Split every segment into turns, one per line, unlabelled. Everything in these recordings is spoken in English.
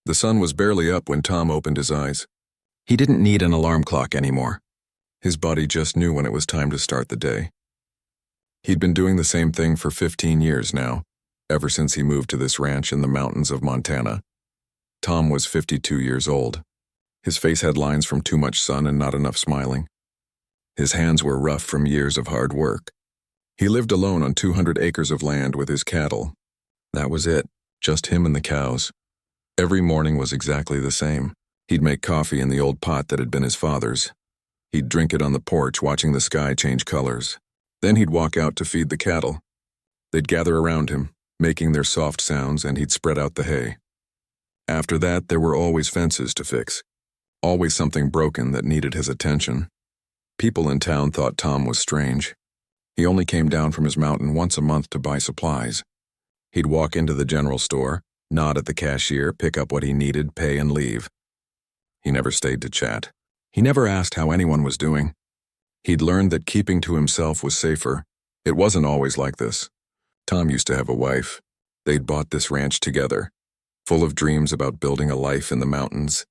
The sun was barely up when Tom opened his eyes. He didn't need an alarm clock anymore. His body just knew when it was time to start the day. He'd been doing the same thing for 15 years now, ever since he moved to this ranch in the mountains of Montana. Tom was 52 years old. His face had lines from too much sun and not enough smiling. His hands were rough from years of hard work. He lived alone on 200 acres of land with his cattle. That was it, just him and the cows. Every morning was exactly the same. He'd make coffee in the old pot that had been his father's. He'd drink it on the porch, watching the sky change colors. Then he'd walk out to feed the cattle. They'd gather around him, making their soft sounds, and he'd spread out the hay. After that, there were always fences to fix. Always something broken that needed his attention. People in town thought Tom was strange. He only came down from his mountain once a month to buy supplies. He'd walk into the general store, nod at the cashier, pick up what he needed, pay, and leave. He never stayed to chat. He never asked how anyone was doing. He'd learned that keeping to himself was safer. It wasn't always like this. Tom used to have a wife. They'd bought this ranch together, full of dreams about building a life in the mountains.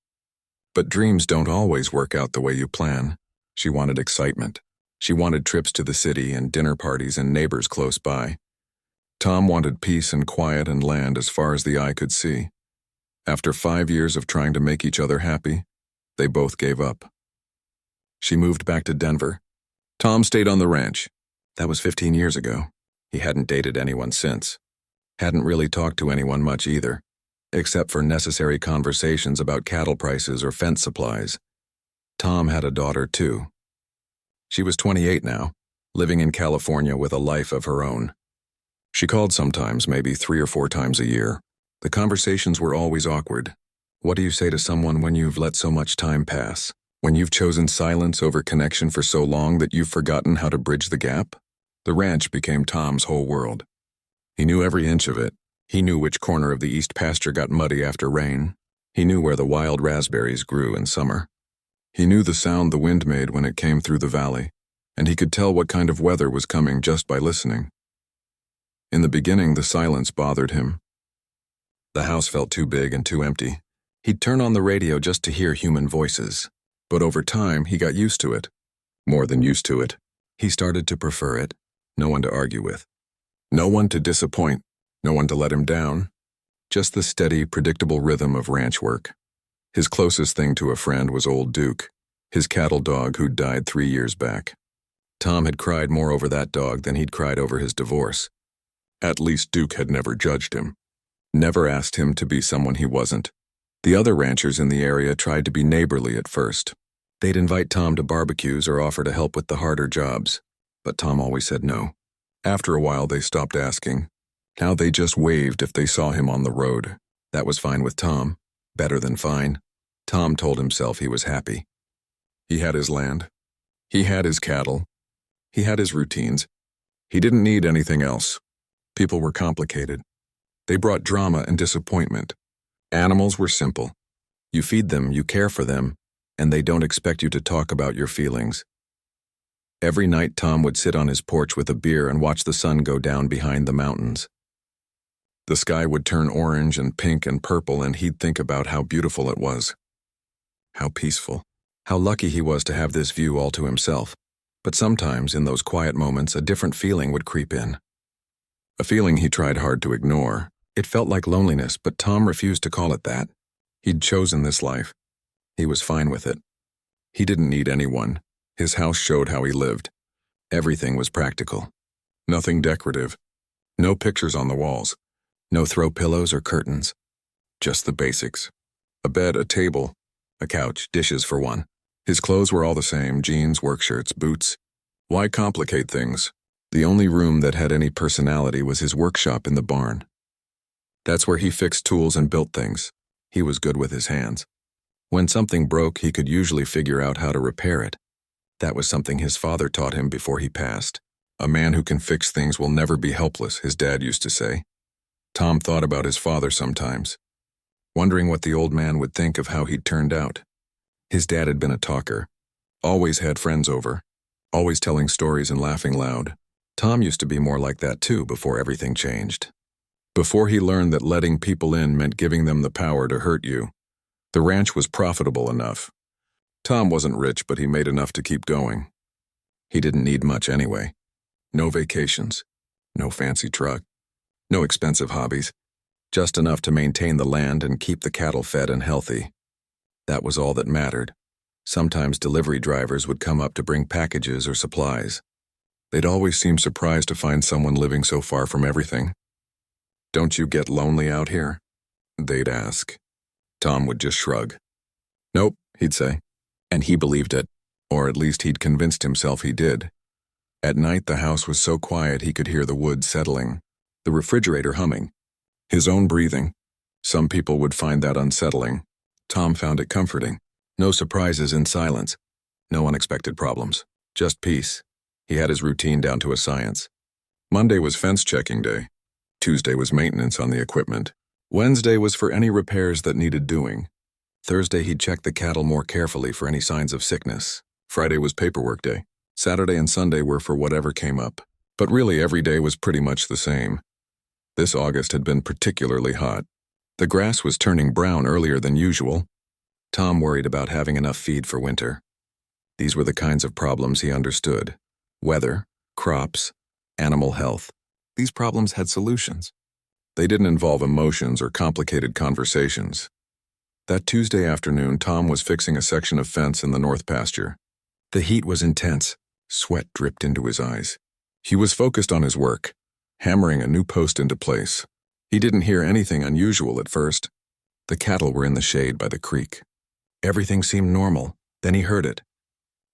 But dreams don't always work out the way you plan. She wanted excitement. She wanted trips to the city and dinner parties and neighbors close by. Tom wanted peace and quiet and land as far as the eye could see. After 5 years of trying to make each other happy, they both gave up. She moved back to Denver. Tom stayed on the ranch. That was 15 years ago. He hadn't dated anyone since. Hadn't really talked to anyone much either, except for necessary conversations about cattle prices or fence supplies. Tom had a daughter, too. She was 28 now, living in California with a life of her own. She called sometimes, maybe 3 or 4 times a year. The conversations were always awkward. What do you say to someone when you've let so much time pass? When you've chosen silence over connection for so long that you've forgotten how to bridge the gap? The ranch became Tom's whole world. He knew every inch of it. He knew which corner of the east pasture got muddy after rain. He knew where the wild raspberries grew in summer. He knew the sound the wind made when it came through the valley, and he could tell what kind of weather was coming just by listening. In the beginning, the silence bothered him. The house felt too big and too empty. He'd turn on the radio just to hear human voices. But over time, he got used to it. More than used to it. He started to prefer it. No one to argue with. No one to disappoint. No one to let him down. Just the steady, predictable rhythm of ranch work. His closest thing to a friend was Old Duke, his cattle dog who'd died 3 years back. Tom had cried more over that dog than he'd cried over his divorce. At least Duke had never judged him. Never asked him to be someone he wasn't. The other ranchers in the area tried to be neighborly at first. They'd invite Tom to barbecues or offer to help with the harder jobs, but Tom always said no. After a while, they stopped asking. Now they just waved if they saw him on the road. That was fine with Tom. Better than fine. Tom told himself he was happy. He had his land. He had his cattle. He had his routines. He didn't need anything else. People were complicated. They brought drama and disappointment. Animals were simple. You feed them, you care for them, and they don't expect you to talk about your feelings. Every night Tom would sit on his porch with a beer and watch the sun go down behind the mountains. The sky would turn orange and pink and purple, and he'd think about how beautiful it was. How peaceful. How lucky he was to have this view all to himself. But sometimes, in those quiet moments, a different feeling would creep in. A feeling he tried hard to ignore. It felt like loneliness, but Tom refused to call it that. He'd chosen this life. He was fine with it. He didn't need anyone. His house showed how he lived. Everything was practical. Nothing decorative. No pictures on the walls. No throw pillows or curtains. Just the basics. A bed, a table, a couch, dishes for one. His clothes were all the same, jeans, work shirts, boots. Why complicate things? The only room that had any personality was his workshop in the barn. That's where he fixed tools and built things. He was good with his hands. When something broke, he could usually figure out how to repair it. That was something his father taught him before he passed. A man who can fix things will never be helpless, his dad used to say. Tom thought about his father sometimes, wondering what the old man would think of how he'd turned out. His dad had been a talker, always had friends over, always telling stories and laughing loud. Tom used to be more like that too before everything changed. Before he learned that letting people in meant giving them the power to hurt you, the ranch was profitable enough. Tom wasn't rich, but he made enough to keep going. He didn't need much anyway. No vacations, no fancy truck, no expensive hobbies, just enough to maintain the land and keep the cattle fed and healthy. That was all that mattered. Sometimes delivery drivers would come up to bring packages or supplies. They'd always seem surprised to find someone living so far from everything. "Don't you get lonely out here?" they'd ask. Tom would just shrug. "Nope," he'd say. And he believed it, or at least he'd convinced himself he did. At night, the house was so quiet he could hear the wood settling, the refrigerator humming, his own breathing. Some people would find that unsettling. Tom found it comforting. No surprises in silence. No unexpected problems. Just peace. He had his routine down to a science. Monday was fence checking day. Tuesday was maintenance on the equipment. Wednesday was for any repairs that needed doing. Thursday he'd check the cattle more carefully for any signs of sickness. Friday was paperwork day. Saturday and Sunday were for whatever came up. But really every day was pretty much the same. This August had been particularly hot. The grass was turning brown earlier than usual. Tom worried about having enough feed for winter. These were the kinds of problems he understood. Weather, crops, animal health. These problems had solutions. They didn't involve emotions or complicated conversations. That Tuesday afternoon, Tom was fixing a section of fence in the north pasture. The heat was intense. Sweat dripped into his eyes. He was focused on his work, hammering a new post into place. He didn't hear anything unusual at first. The cattle were in the shade by the creek. Everything seemed normal. Then he heard it.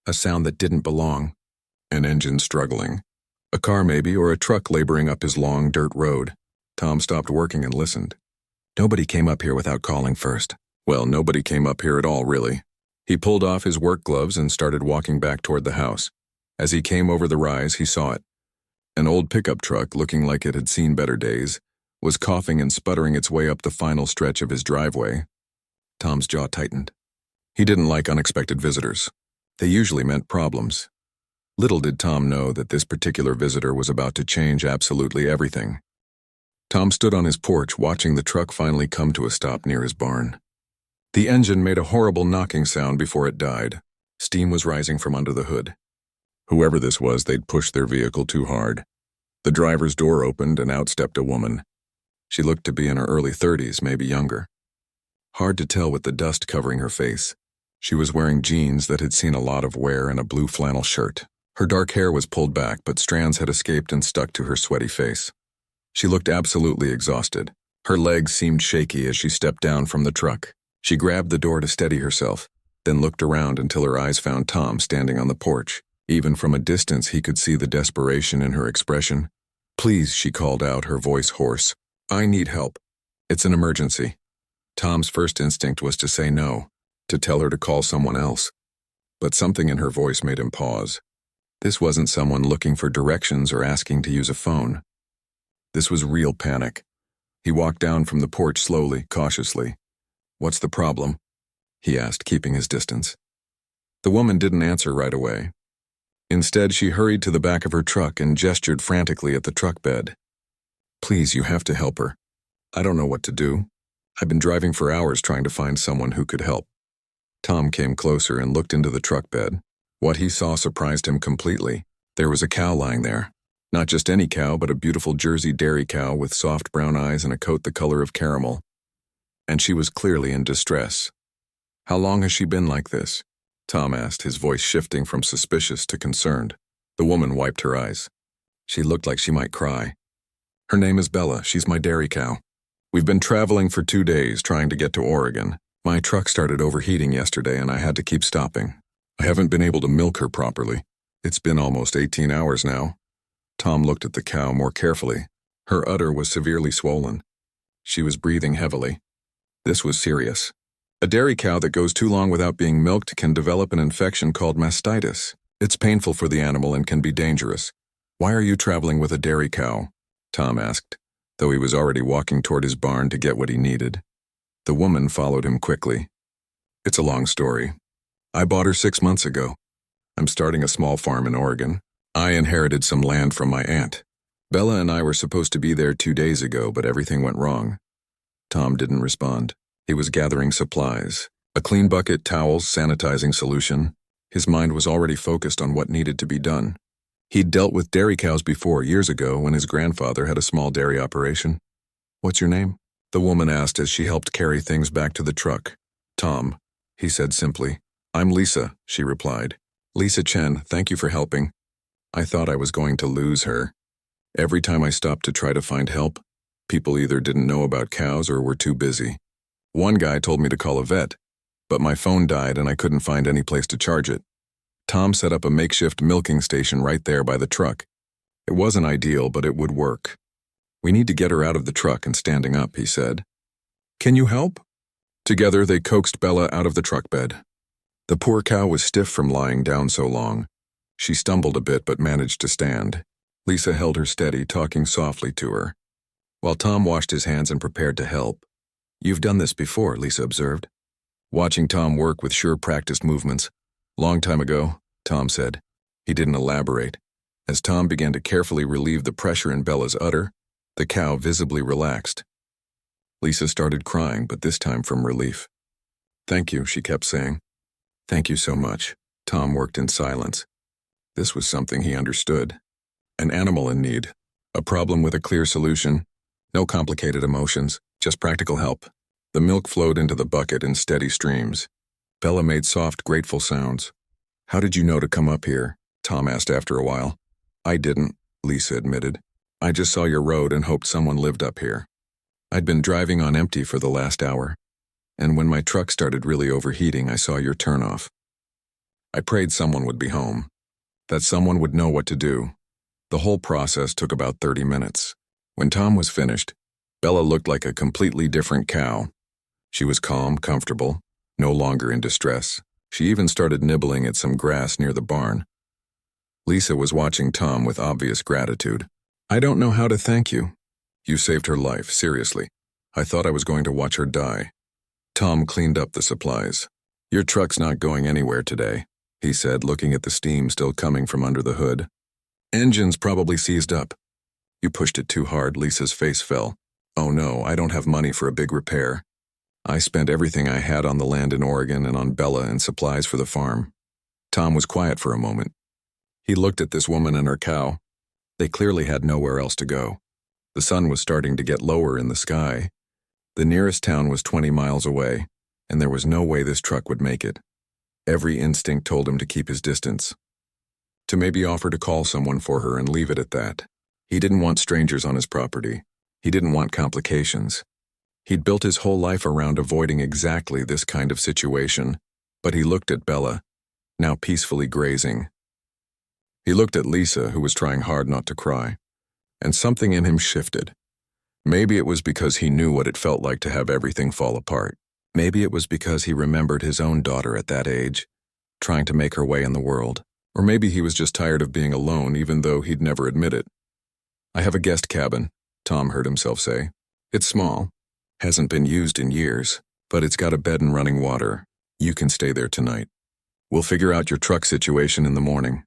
A sound that didn't belong. An engine struggling. A car maybe, or a truck laboring up his long dirt road. Tom stopped working and listened. Nobody came up here without calling first. Well, nobody came up here at all, really. He pulled off his work gloves and started walking back toward the house. As he came over the rise, he saw it. An old pickup truck, looking like it had seen better days, was coughing and sputtering its way up the final stretch of his driveway. Tom's jaw tightened. He didn't like unexpected visitors. They usually meant problems. Little did Tom know that this particular visitor was about to change absolutely everything. Tom stood on his porch watching the truck finally come to a stop near his barn. The engine made a horrible knocking sound before it died. Steam was rising from under the hood. Whoever this was, they'd pushed their vehicle too hard. The driver's door opened and out stepped a woman. She looked to be in her early 30s, maybe younger. Hard to tell with the dust covering her face. She was wearing jeans that had seen a lot of wear and a blue flannel shirt. Her dark hair was pulled back, but strands had escaped and stuck to her sweaty face. She looked absolutely exhausted. Her legs seemed shaky as she stepped down from the truck. She grabbed the door to steady herself, then looked around until her eyes found Tom standing on the porch. Even from a distance, he could see the desperation in her expression. "Please," she called out, her voice hoarse. "I need help. It's an emergency." Tom's first instinct was to say no, to tell her to call someone else. But something in her voice made him pause. This wasn't someone looking for directions or asking to use a phone. This was real panic. He walked down from the porch slowly, cautiously. "What's the problem?" he asked, keeping his distance. The woman didn't answer right away. Instead, she hurried to the back of her truck and gestured frantically at the truck bed. "Please, you have to help her. I don't know what to do. I've been driving for hours trying to find someone who could help." Tom came closer and looked into the truck bed. What he saw surprised him completely. There was a cow lying there. Not just any cow, but a beautiful Jersey dairy cow with soft brown eyes and a coat the color of caramel. And she was clearly in distress. "How long has she been like this?" Tom asked, his voice shifting from suspicious to concerned. The woman wiped her eyes. She looked like she might cry. "Her name is Bella. She's my dairy cow. We've been traveling for 2 days trying to get to Oregon. My truck started overheating yesterday and I had to keep stopping. I haven't been able to milk her properly. It's been almost 18 hours now." Tom looked at the cow more carefully. Her udder was severely swollen. She was breathing heavily. This was serious. A dairy cow that goes too long without being milked can develop an infection called mastitis. It's painful for the animal and can be dangerous. "Why are you traveling with a dairy cow?" Tom asked, though he was already walking toward his barn to get what he needed. The woman followed him quickly. "It's a long story. I bought her 6 months ago. I'm starting a small farm in Oregon. I inherited some land from my aunt. Bella and I were supposed to be there 2 days ago, but everything went wrong. Tom didn't respond. He was gathering supplies. A clean bucket, towels, sanitizing solution. His mind was already focused on what needed to be done. He'd dealt with dairy cows before, years ago, when his grandfather had a small dairy operation. "What's your name?" the woman asked as she helped carry things back to the truck. "Tom," he said simply. "I'm Lisa," she replied. "Lisa Chen, thank you for helping." I thought I was going to lose her. Every time I stopped to try to find help, people either didn't know about cows or were too busy. One guy told me to call a vet, but my phone died and I couldn't find any place to charge it. Tom set up a makeshift milking station right there by the truck. It wasn't ideal, but it would work. "We need to get her out of the truck and standing up," he said. "Can you help?" Together, they coaxed Bella out of the truck bed. The poor cow was stiff from lying down so long. She stumbled a bit but managed to stand. Lisa held her steady, talking softly to her, while Tom washed his hands and prepared to help. "You've done this before," Lisa observed, watching Tom work with sure practiced movements. "Long time ago," Tom said. He didn't elaborate. As Tom began to carefully relieve the pressure in Bella's udder, the cow visibly relaxed. Lisa started crying, but this time from relief. "Thank you," she kept saying. "Thank you so much." Tom worked in silence. This was something he understood. An animal in need. A problem with a clear solution. No complicated emotions, just practical help. The milk flowed into the bucket in steady streams. Bella made soft, grateful sounds. "How did you know to come up here?" Tom asked after a while. "I didn't," Lisa admitted. "I just saw your road and hoped someone lived up here. I'd been driving on empty for the last hour, and when my truck started really overheating, I saw your turnoff. I prayed someone would be home, that someone would know what to do." The whole process took about 30 minutes. When Tom was finished, Bella looked like a completely different cow. She was calm, comfortable, no longer in distress. She even started nibbling at some grass near the barn. Lisa was watching Tom with obvious gratitude. "I don't know how to thank you. You saved her life, seriously. I thought I was going to watch her die." Tom cleaned up the supplies. "Your truck's not going anywhere today," he said, looking at the steam still coming from under the hood. "Engine's probably seized up." "You pushed it too hard," Lisa's face fell. "Oh no, I don't have money for a big repair. I spent everything I had on the land in Oregon and on Bella and supplies for the farm." Tom was quiet for a moment. He looked at this woman and her cow. They clearly had nowhere else to go. The sun was starting to get lower in the sky. The nearest town was 20 miles away, and there was no way this truck would make it. Every instinct told him to keep his distance, to maybe offer to call someone for her and leave it at that. He didn't want strangers on his property. He didn't want complications. He'd built his whole life around avoiding exactly this kind of situation, but he looked at Bella, now peacefully grazing. He looked at Lisa, who was trying hard not to cry, and something in him shifted. Maybe it was because he knew what it felt like to have everything fall apart. Maybe it was because he remembered his own daughter at that age, trying to make her way in the world. Or maybe he was just tired of being alone, even though he'd never admit it. "I have a guest cabin," Tom heard himself say. "It's small, hasn't been used in years, but it's got a bed and running water. You can stay there tonight. We'll figure out your truck situation in the morning."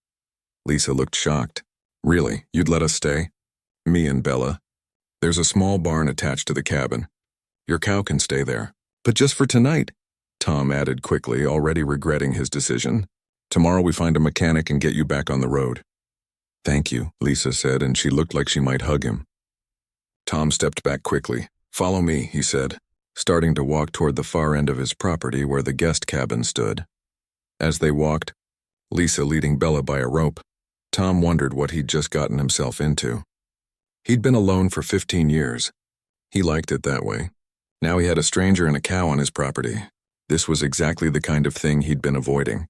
Lisa looked shocked. "Really, you'd let us stay?" "Me and Bella. There's a small barn attached to the cabin. Your cow can stay there. But just for tonight," Tom added quickly, already regretting his decision. "Tomorrow we find a mechanic and get you back on the road." "Thank you," Lisa said, and she looked like she might hug him. Tom stepped back quickly. "Follow me," he said, starting to walk toward the far end of his property where the guest cabin stood. As they walked, Lisa leading Bella by a rope, Tom wondered what he'd just gotten himself into. He'd been alone for 15 years. He liked it that way. Now he had a stranger and a cow on his property. This was exactly the kind of thing he'd been avoiding.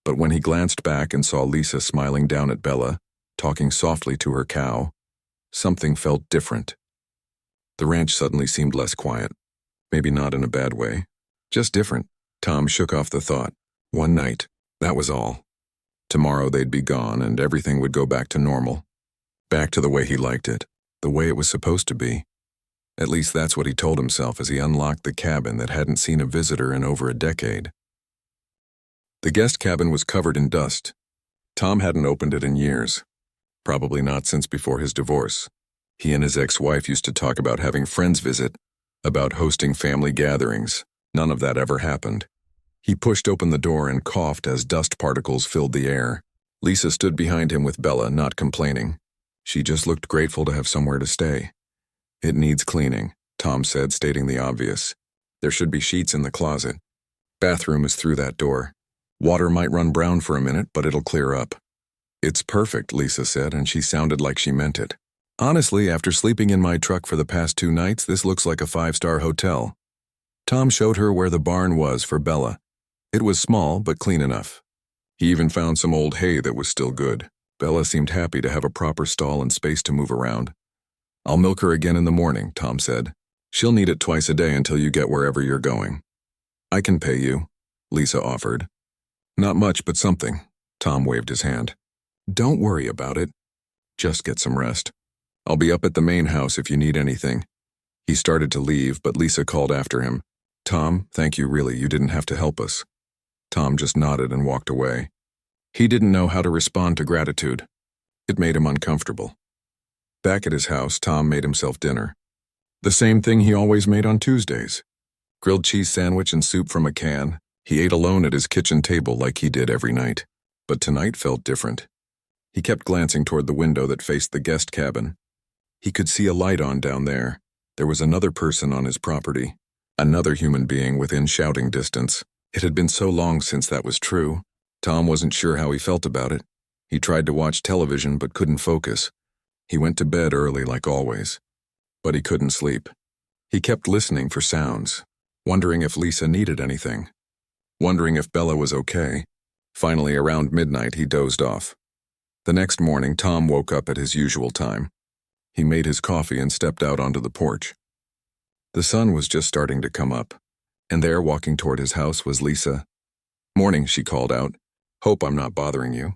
But when he glanced back and saw Lisa smiling down at Bella, talking softly to her cow, something felt different. The ranch suddenly seemed less quiet. Maybe not in a bad way. Just different. Tom shook off the thought. One night, that was all. Tomorrow they'd be gone and everything would go back to normal. Back to the way he liked it, the way it was supposed to be. At least that's what he told himself as he unlocked the cabin that hadn't seen a visitor in over a decade. The guest cabin was covered in dust. Tom hadn't opened it in years. Probably not since before his divorce. He and his ex-wife used to talk about having friends visit, about hosting family gatherings. None of that ever happened. He pushed open the door and coughed as dust particles filled the air. Lisa stood behind him with Bella, not complaining. She just looked grateful to have somewhere to stay. It needs cleaning, Tom said, stating the obvious. There should be sheets in the closet. Bathroom is through that door. Water might run brown for a minute, but it'll clear up. It's perfect, Lisa said, and she sounded like she meant it. Honestly, after sleeping in my truck for the past 2 nights, this looks like a 5-star hotel. Tom showed her where the barn was for Bella. It was small, but clean enough. He even found some old hay that was still good. Bella seemed happy to have a proper stall and space to move around. I'll milk her again in the morning, Tom said. She'll need it twice a day until you get wherever you're going. I can pay you, Lisa offered. Not much, but something. Tom waved his hand. Don't worry about it. Just get some rest. I'll be up at the main house if you need anything. He started to leave, but Lisa called after him. Tom, thank you really, you didn't have to help us. Tom just nodded and walked away. He didn't know how to respond to gratitude. It made him uncomfortable. Back at his house, Tom made himself dinner. The same thing he always made on Tuesdays. Grilled cheese sandwich and soup from a can. He ate alone at his kitchen table like he did every night. But tonight felt different. He kept glancing toward the window that faced the guest cabin. He could see a light on down there. There was another person on his property. Another human being within shouting distance. It had been so long since that was true. Tom wasn't sure how he felt about it. He tried to watch television but couldn't focus. He went to bed early like always. But he couldn't sleep. He kept listening for sounds, wondering if Lisa needed anything, wondering if Bella was okay. Finally, around midnight, he dozed off. The next morning, Tom woke up at his usual time. He made his coffee and stepped out onto the porch. The sun was just starting to come up, and there, walking toward his house, was Lisa. Morning, she called out. Hope I'm not bothering you.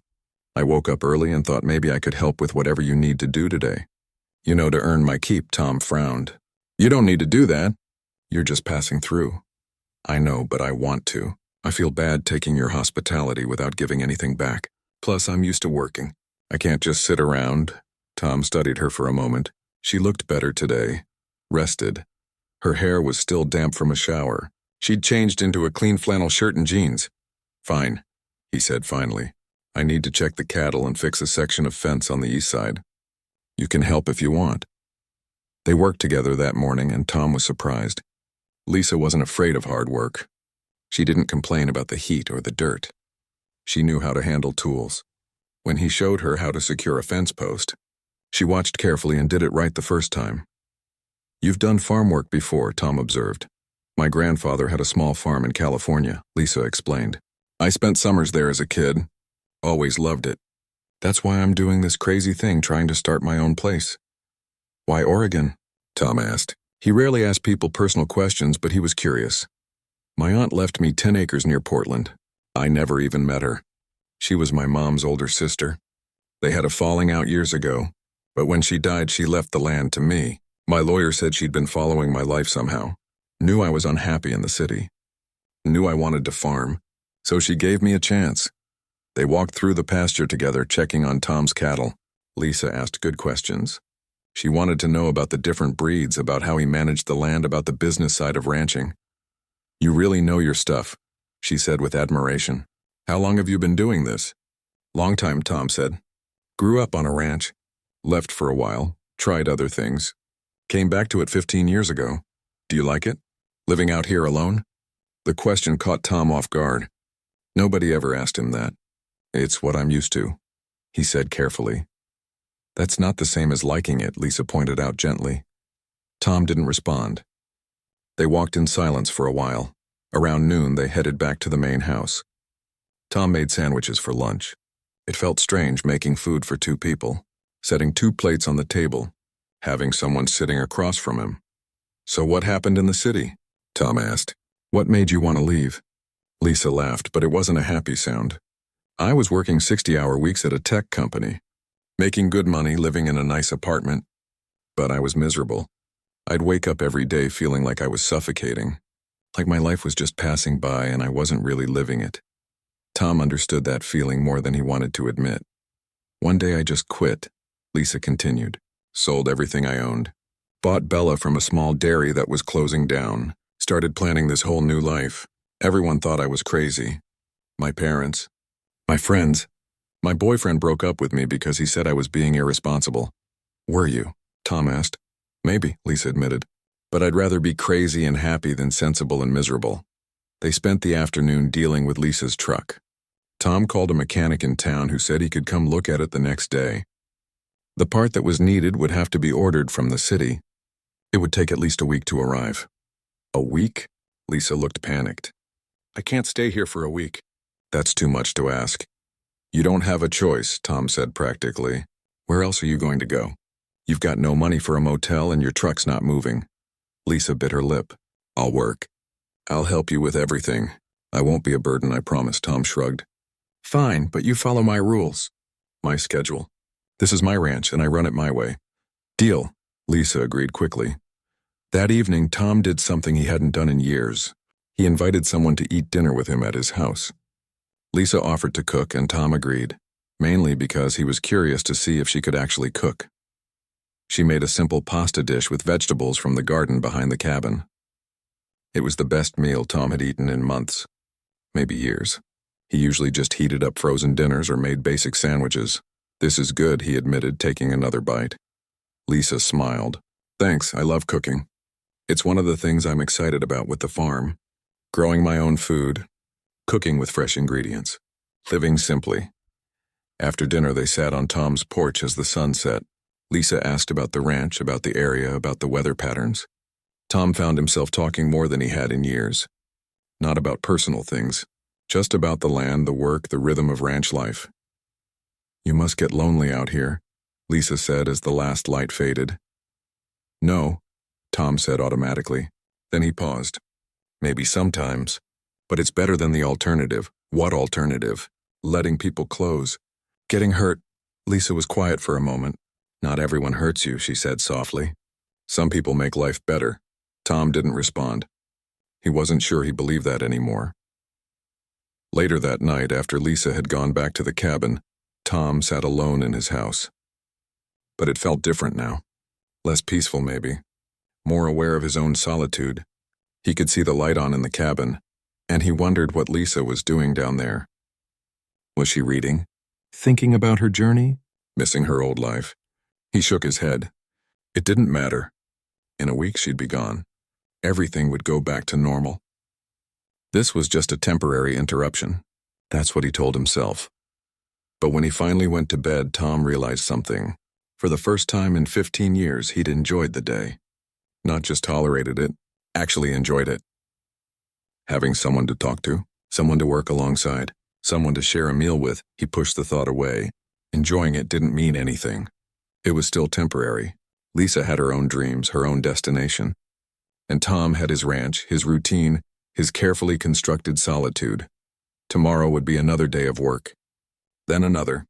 I woke up early and thought maybe I could help with whatever you need to do today. You know, to earn my keep, Tom frowned. You don't need to do that. You're just passing through. I know, but I want to. I feel bad taking your hospitality without giving anything back. Plus, I'm used to working. I can't just sit around. Tom studied her for a moment. She looked better today. Rested. Her hair was still damp from a shower. She'd changed into a clean flannel shirt and jeans. Fine, he said finally. I need to check the cattle and fix a section of fence on the east side. You can help if you want. They worked together that morning, and Tom was surprised. Lisa wasn't afraid of hard work. She didn't complain about the heat or the dirt. She knew how to handle tools. When he showed her how to secure a fence post, she watched carefully and did it right the first time. You've done farm work before, Tom observed. My grandfather had a small farm in California, Lisa explained. I spent summers there as a kid. Always loved it. That's why I'm doing this crazy thing, trying to start my own place. Why Oregon? Tom asked. He rarely asked people personal questions, but he was curious. My aunt left me 10 acres near Portland. I never even met her. She was my mom's older sister. They had a falling out years ago, but when she died, she left the land to me. My lawyer said she'd been following my life somehow. Knew I was unhappy in the city. Knew I wanted to farm, so she gave me a chance. They walked through the pasture together, checking on Tom's cattle. Lisa asked good questions. She wanted to know about the different breeds, about how he managed the land, about the business side of ranching. You really know your stuff, she said with admiration. How long have you been doing this? Long time, Tom said. Grew up on a ranch. Left for a while. Tried other things. Came back to it 15 years ago. Do you like it? Living out here alone? The question caught Tom off guard. Nobody ever asked him that. It's what I'm used to, he said carefully. That's not the same as liking it, Lisa pointed out gently. Tom didn't respond. They walked in silence for a while. Around noon, they headed back to the main house. Tom made sandwiches for lunch. It felt strange making food for 2 people, setting 2 plates on the table, having someone sitting across from him. So what happened in the city? Tom asked. What made you want to leave? Lisa laughed, but it wasn't a happy sound. I was working 60-hour weeks at a tech company, making good money, living in a nice apartment, but I was miserable. I'd wake up every day feeling like I was suffocating, like my life was just passing by and I wasn't really living it. Tom understood that feeling more than he wanted to admit. One day I just quit, Lisa continued. Sold everything I owned. Bought Bella from a small dairy that was closing down. Started planning this whole new life. Everyone thought I was crazy. My parents. My friends. My boyfriend broke up with me because he said I was being irresponsible. Were you? Tom asked. Maybe, Lisa admitted. But I'd rather be crazy and happy than sensible and miserable. They spent the afternoon dealing with Lisa's truck. Tom called a mechanic in town who said he could come look at it the next day. The part that was needed would have to be ordered from the city. It would take at least a week to arrive. A week? Lisa looked panicked. I can't stay here for a week. That's too much to ask. You don't have a choice, Tom said practically. Where else are you going to go? You've got no money for a motel and your truck's not moving. Lisa bit her lip. I'll work. I'll help you with everything. I won't be a burden, I promise, Tom shrugged. Fine, but you follow my rules. My schedule. This is my ranch, and I run it my way. Deal, Lisa agreed quickly. That evening, Tom did something he hadn't done in years. He invited someone to eat dinner with him at his house. Lisa offered to cook, and Tom agreed, mainly because he was curious to see if she could actually cook. She made a simple pasta dish with vegetables from the garden behind the cabin. It was the best meal Tom had eaten in months, maybe years. He usually just heated up frozen dinners or made basic sandwiches. This is good, he admitted, taking another bite. Lisa smiled. Thanks, I love cooking. It's one of the things I'm excited about with the farm. Growing my own food, cooking with fresh ingredients, living simply. After dinner, they sat on Tom's porch as the sun set. Lisa asked about the ranch, about the area, about the weather patterns. Tom found himself talking more than he had in years. Not about personal things, just about the land, the work, the rhythm of ranch life. You must get lonely out here, Lisa said as the last light faded. No, Tom said automatically. Then he paused. Maybe sometimes, but it's better than the alternative. What alternative? Letting people close. Getting hurt. Lisa was quiet for a moment. Not everyone hurts you, she said softly. Some people make life better. Tom didn't respond. He wasn't sure he believed that anymore. Later that night, after Lisa had gone back to the cabin, Tom sat alone in his house. But it felt different now. Less peaceful, maybe. More aware of his own solitude. He could see the light on in the cabin, and he wondered what Lisa was doing down there. Was she reading? Thinking about her journey? Missing her old life? He shook his head. It didn't matter. In a week she'd be gone. Everything would go back to normal. This was just a temporary interruption. That's what he told himself. But when he finally went to bed, Tom realized something. For the first time in 15 years, he'd enjoyed the day. Not just tolerated it, actually enjoyed it. Having someone to talk to, someone to work alongside, someone to share a meal with, he pushed the thought away. Enjoying it didn't mean anything. It was still temporary. Lisa had her own dreams, her own destination. And Tom had his ranch, his routine, his carefully constructed solitude. Tomorrow would be another day of work. Then another,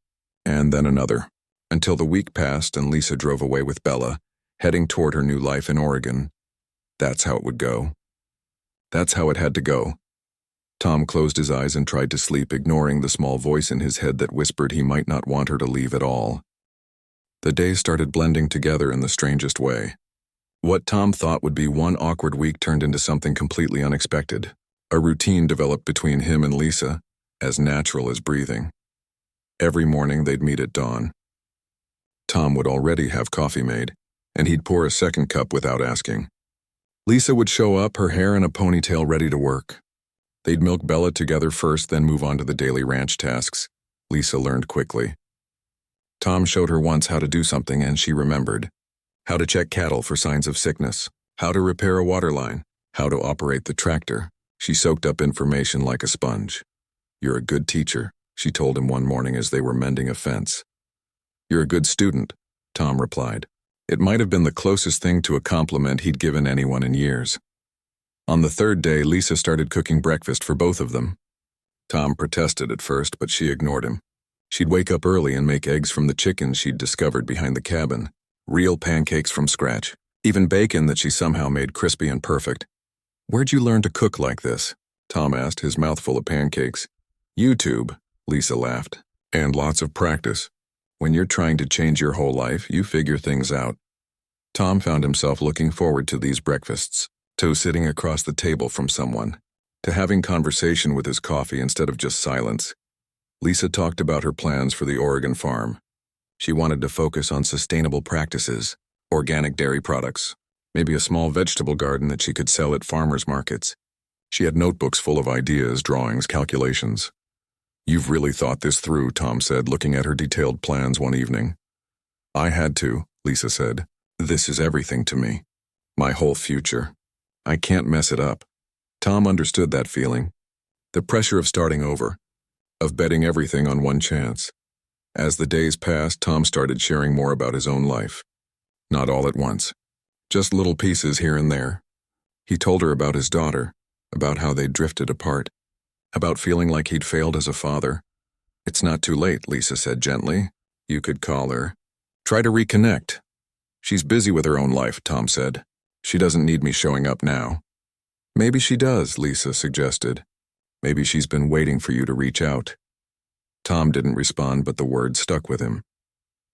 and then another, until the week passed and Lisa drove away with Bella, heading toward her new life in Oregon. That's how it would go. That's how it had to go. Tom closed his eyes and tried to sleep, ignoring the small voice in his head that whispered he might not want her to leave at all. The days started blending together in the strangest way. What Tom thought would be one awkward week turned into something completely unexpected. A routine developed between him and Lisa, as natural as breathing. Every morning they'd meet at dawn. Tom would already have coffee made, and he'd pour a second cup without asking. Lisa would show up, her hair in a ponytail, ready to work. They'd milk Bella together first, then move on to the daily ranch tasks. Lisa learned quickly. Tom showed her once how to do something, and she remembered. How to check cattle for signs of sickness, how to repair a water line, how to operate the tractor. She soaked up information like a sponge. You're a good teacher, she told him one morning as they were mending a fence. You're a good student, Tom replied. It might have been the closest thing to a compliment he'd given anyone in years. On the third day, Lisa started cooking breakfast for both of them. Tom protested at first, but she ignored him. She'd wake up early and make eggs from the chickens she'd discovered behind the cabin. Real pancakes from scratch. Even bacon that she somehow made crispy and perfect. Where'd you learn to cook like this? Tom asked, his mouth full of pancakes. YouTube, Lisa laughed. And lots of practice. When you're trying to change your whole life, you figure things out. Tom found himself looking forward to these breakfasts, to sitting across the table from someone, to having conversation with his coffee instead of just silence. Lisa talked about her plans for the Oregon farm. She wanted to focus on sustainable practices, organic dairy products, maybe a small vegetable garden that she could sell at farmers markets. She had notebooks full of ideas, drawings, calculations. "You've really thought this through," Tom said, looking at her detailed plans one evening. "I had to," Lisa said. "This is everything to me. My whole future. I can't mess it up." Tom understood that feeling. The pressure of starting over, of betting everything on one chance. As the days passed, Tom started sharing more about his own life. Not all at once. Just little pieces here and there. He told her about his daughter, about how they'd drifted apart, about feeling like he'd failed as a father. "It's not too late," Lisa said gently. "You could call her. Try to reconnect." "She's busy with her own life," Tom said. "She doesn't need me showing up now." "Maybe she does," Lisa suggested. "Maybe she's been waiting for you to reach out." Tom didn't respond, but the words stuck with him.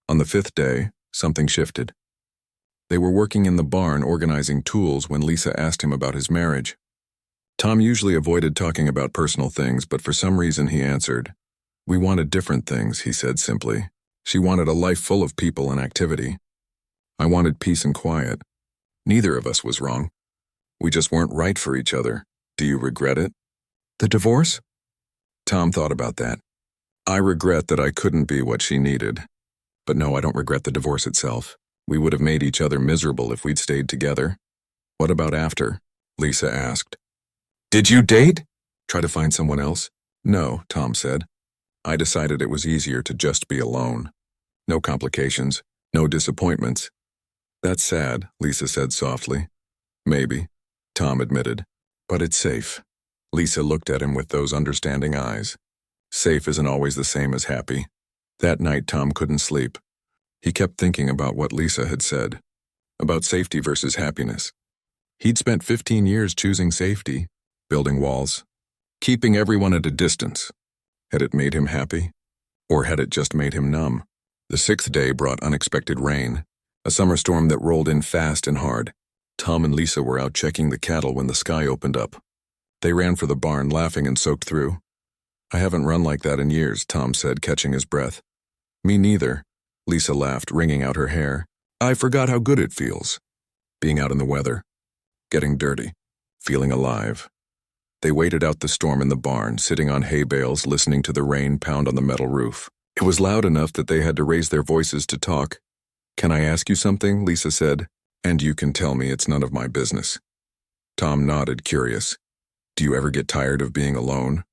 On the 5th day, something shifted. They were working in the barn organizing tools when Lisa asked him about his marriage. Tom usually avoided talking about personal things, but for some reason he answered. "We wanted different things," he said simply. "She wanted a life full of people and activity. I wanted peace and quiet. Neither of us was wrong. We just weren't right for each other. Do you regret it?" "The divorce?" Tom thought about that. "I regret that I couldn't be what she needed. But no, I don't regret the divorce itself. We would have made each other miserable if we'd stayed together." "What about after?" Lisa asked. "Did you date? Try to find someone else?" "No," Tom said. "I decided it was easier to just be alone. No complications, no disappointments." "That's sad," Lisa said softly. "Maybe," Tom admitted. "But it's safe." Lisa looked at him with those understanding eyes. Safe isn't always the same as happy. That night, Tom couldn't sleep. He kept thinking about what Lisa had said, about safety versus happiness. He'd spent 15 years choosing safety, building walls, keeping everyone at a distance. Had it made him happy? Or had it just made him numb? The 6th day brought unexpected rain, a summer storm that rolled in fast and hard. Tom and Lisa were out checking the cattle when the sky opened up. They ran for the barn, laughing and soaked through. "I haven't run like that in years," Tom said, catching his breath. "Me neither," Lisa laughed, wringing out her hair. "I forgot how good it feels. Being out in the weather, getting dirty, feeling alive." They waited out the storm in the barn, sitting on hay bales, listening to the rain pound on the metal roof. It was loud enough that they had to raise their voices to talk. "Can I ask you something?" Lisa said. "And you can tell me, it's none of my business." Tom nodded, curious. "Do you ever get tired of being alone?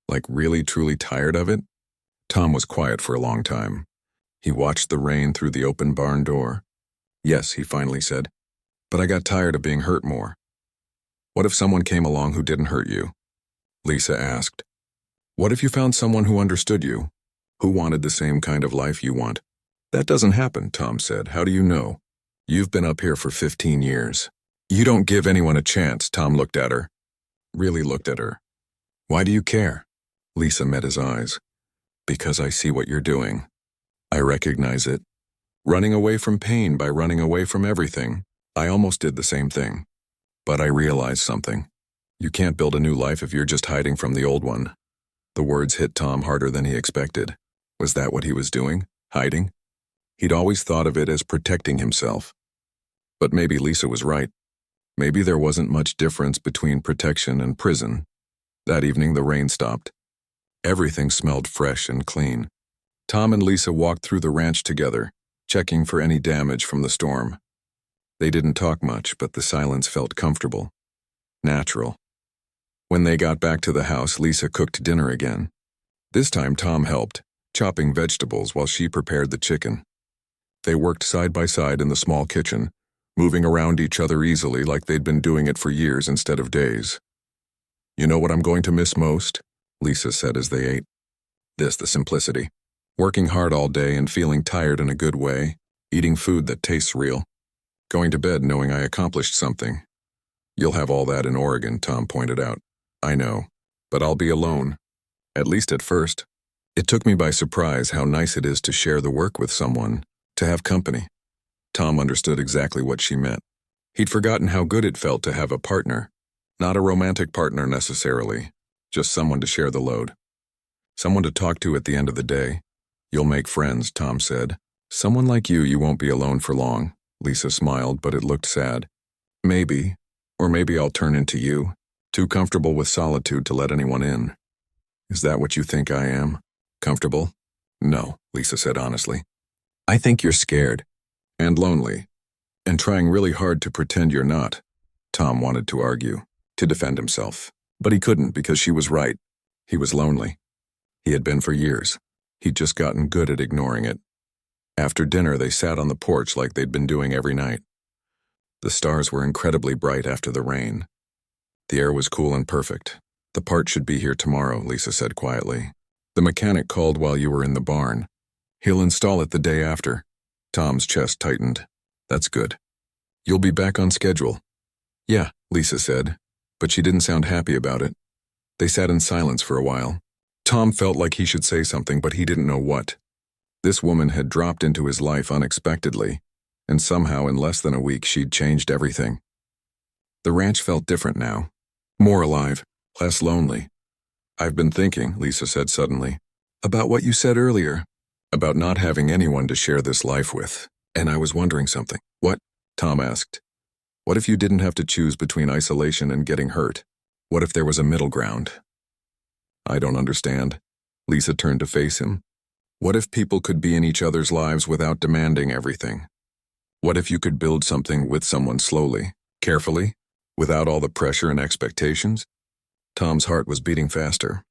Like really, truly tired of it?" Tom was quiet for a long time. He watched the rain through the open barn door. "Yes," he finally said. "But I got tired of being hurt more." "What if someone came along who didn't hurt you?" Lisa asked. "What if you found someone who understood you, who wanted the same kind of life you want?" "That doesn't happen," Tom said. "How do you know? You've been up here for 15 years. You don't give anyone a chance." Tom looked at her. Really looked at her. "Why do you care?" Lisa met his eyes. "Because I see what you're doing. I recognize it. Running away from pain by running away from everything. I almost did the same thing. But I realized something. You can't build a new life if you're just hiding from the old one." The words hit Tom harder than he expected. Was that what he was doing? Hiding? He'd always thought of it as protecting himself. But maybe Lisa was right. Maybe there wasn't much difference between protection and prison. That evening, the rain stopped. Everything smelled fresh and clean. Tom and Lisa walked through the ranch together, checking for any damage from the storm. They didn't talk much, but the silence felt comfortable, natural. When they got back to the house, Lisa cooked dinner again. This time Tom helped, chopping vegetables while she prepared the chicken. They worked side by side in the small kitchen, moving around each other easily like they'd been doing it for years instead of days. "You know what I'm going to miss most?" Lisa said as they ate. "The simplicity. Working hard all day and feeling tired in a good way, eating food that tastes real. Going to bed knowing I accomplished something." "You'll have all that in Oregon," Tom pointed out. "I know, but I'll be alone. At least at first. It took me by surprise how nice it is to share the work with someone, to have company. Tom understood exactly what she meant. He'd forgotten how good it felt to have a partner. Not a romantic partner necessarily, just someone to share the load. Someone to talk to at the end of the day. You'll make friends, Tom said. Someone like you won't be alone for long. Lisa smiled, but it looked sad. Maybe, or maybe I'll turn into you. Too comfortable with solitude to let anyone in. Is that what you think I am? Comfortable? No, Lisa said honestly. I think you're scared. And lonely. And trying really hard to pretend you're not. Tom wanted to argue, to defend himself. But he couldn't because she was right. He was lonely. He had been for years. He'd just gotten good at ignoring it. After dinner, they sat on the porch like they'd been doing every night. The stars were incredibly bright after the rain. The air was cool and perfect. The part should be here tomorrow, Lisa said quietly. The mechanic called while you were in the barn. He'll install it the day after. Tom's chest tightened. That's good. You'll be back on schedule. Yeah, Lisa said, but she didn't sound happy about it. They sat in silence for a while. Tom felt like he should say something, but he didn't know what. This woman had dropped into his life unexpectedly, and somehow in less than a week she'd changed everything. The ranch felt different now. More alive, less lonely. I've been thinking, Lisa said suddenly, about what you said earlier, about not having anyone to share this life with, and I was wondering something. What? Tom asked. What if you didn't have to choose between isolation and getting hurt? What if there was a middle ground? I don't understand. Lisa turned to face him. What if people could be in each other's lives without demanding everything? What if you could build something with someone slowly, carefully, without all the pressure and expectations? Tom's heart was beating faster.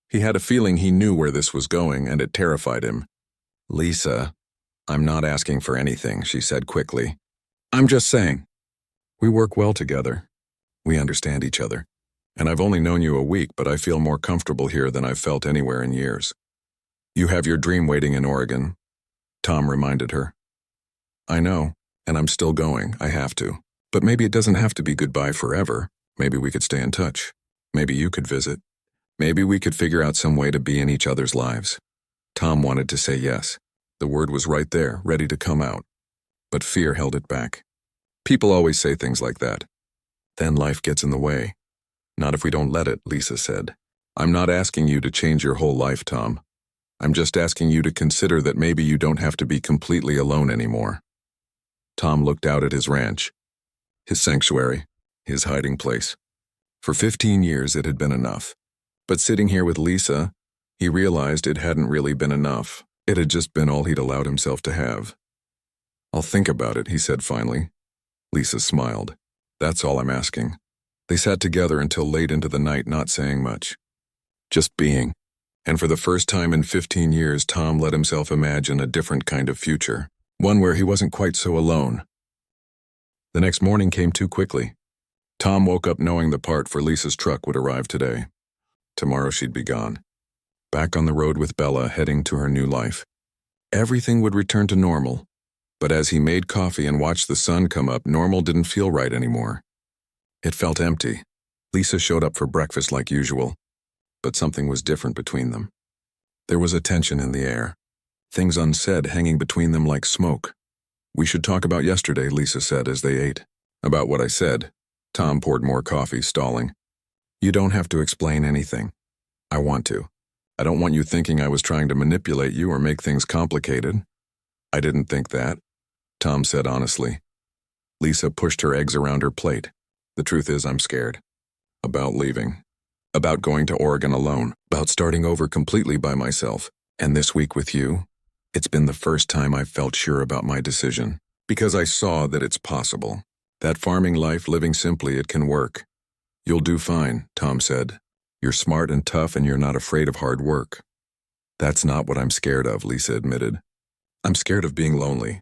He had a feeling he knew where this was going, and it terrified him. Lisa, I'm not asking for anything, she said quickly. I'm just saying. We work well together. We understand each other. And I've only known you a week, but I feel more comfortable here than I've felt anywhere in years. You have your dream waiting in Oregon, Tom reminded her. I know, and I'm still going. I have to. But maybe it doesn't have to be goodbye forever. Maybe we could stay in touch. Maybe you could visit. Maybe we could figure out some way to be in each other's lives. Tom wanted to say yes. The word was right there, ready to come out. But fear held it back. People always say things like that. Then life gets in the way. Not if we don't let it, Lisa said. I'm not asking you to change your whole life, Tom. I'm just asking you to consider that maybe you don't have to be completely alone anymore. Tom looked out at his ranch, his sanctuary, his hiding place. For 15 years it had been enough. But sitting here with Lisa, he realized it hadn't really been enough. It had just been all he'd allowed himself to have. I'll think about it, he said finally. Lisa smiled. That's all I'm asking. They sat together until late into the night, not saying much. Just being. And for the first time in 15 years, Tom let himself imagine a different kind of future. One where he wasn't quite so alone. The next morning came too quickly. Tom woke up knowing the part for Lisa's truck would arrive today. Tomorrow she'd be gone. Back on the road with Bella, heading to her new life. Everything would return to normal. But as he made coffee and watched the sun come up, normal didn't feel right anymore. It felt empty. Lisa showed up for breakfast like usual. But something was different between them. There was a tension in the air. Things unsaid hanging between them like smoke. We should talk about yesterday, Lisa said as they ate. About what I said. Tom poured more coffee, stalling. You don't have to explain anything. I want to. I don't want you thinking I was trying to manipulate you or make things complicated. I didn't think that, Tom said honestly. Lisa pushed her eggs around her plate. The truth is, I'm scared. About leaving. About going to Oregon alone. About starting over completely by myself. And this week with you, it's been the first time I've felt sure about my decision. Because I saw that it's possible. That farming life, living simply, it can work. You'll do fine, Tom said. You're smart and tough and you're not afraid of hard work. That's not what I'm scared of, Lisa admitted. I'm scared of being lonely.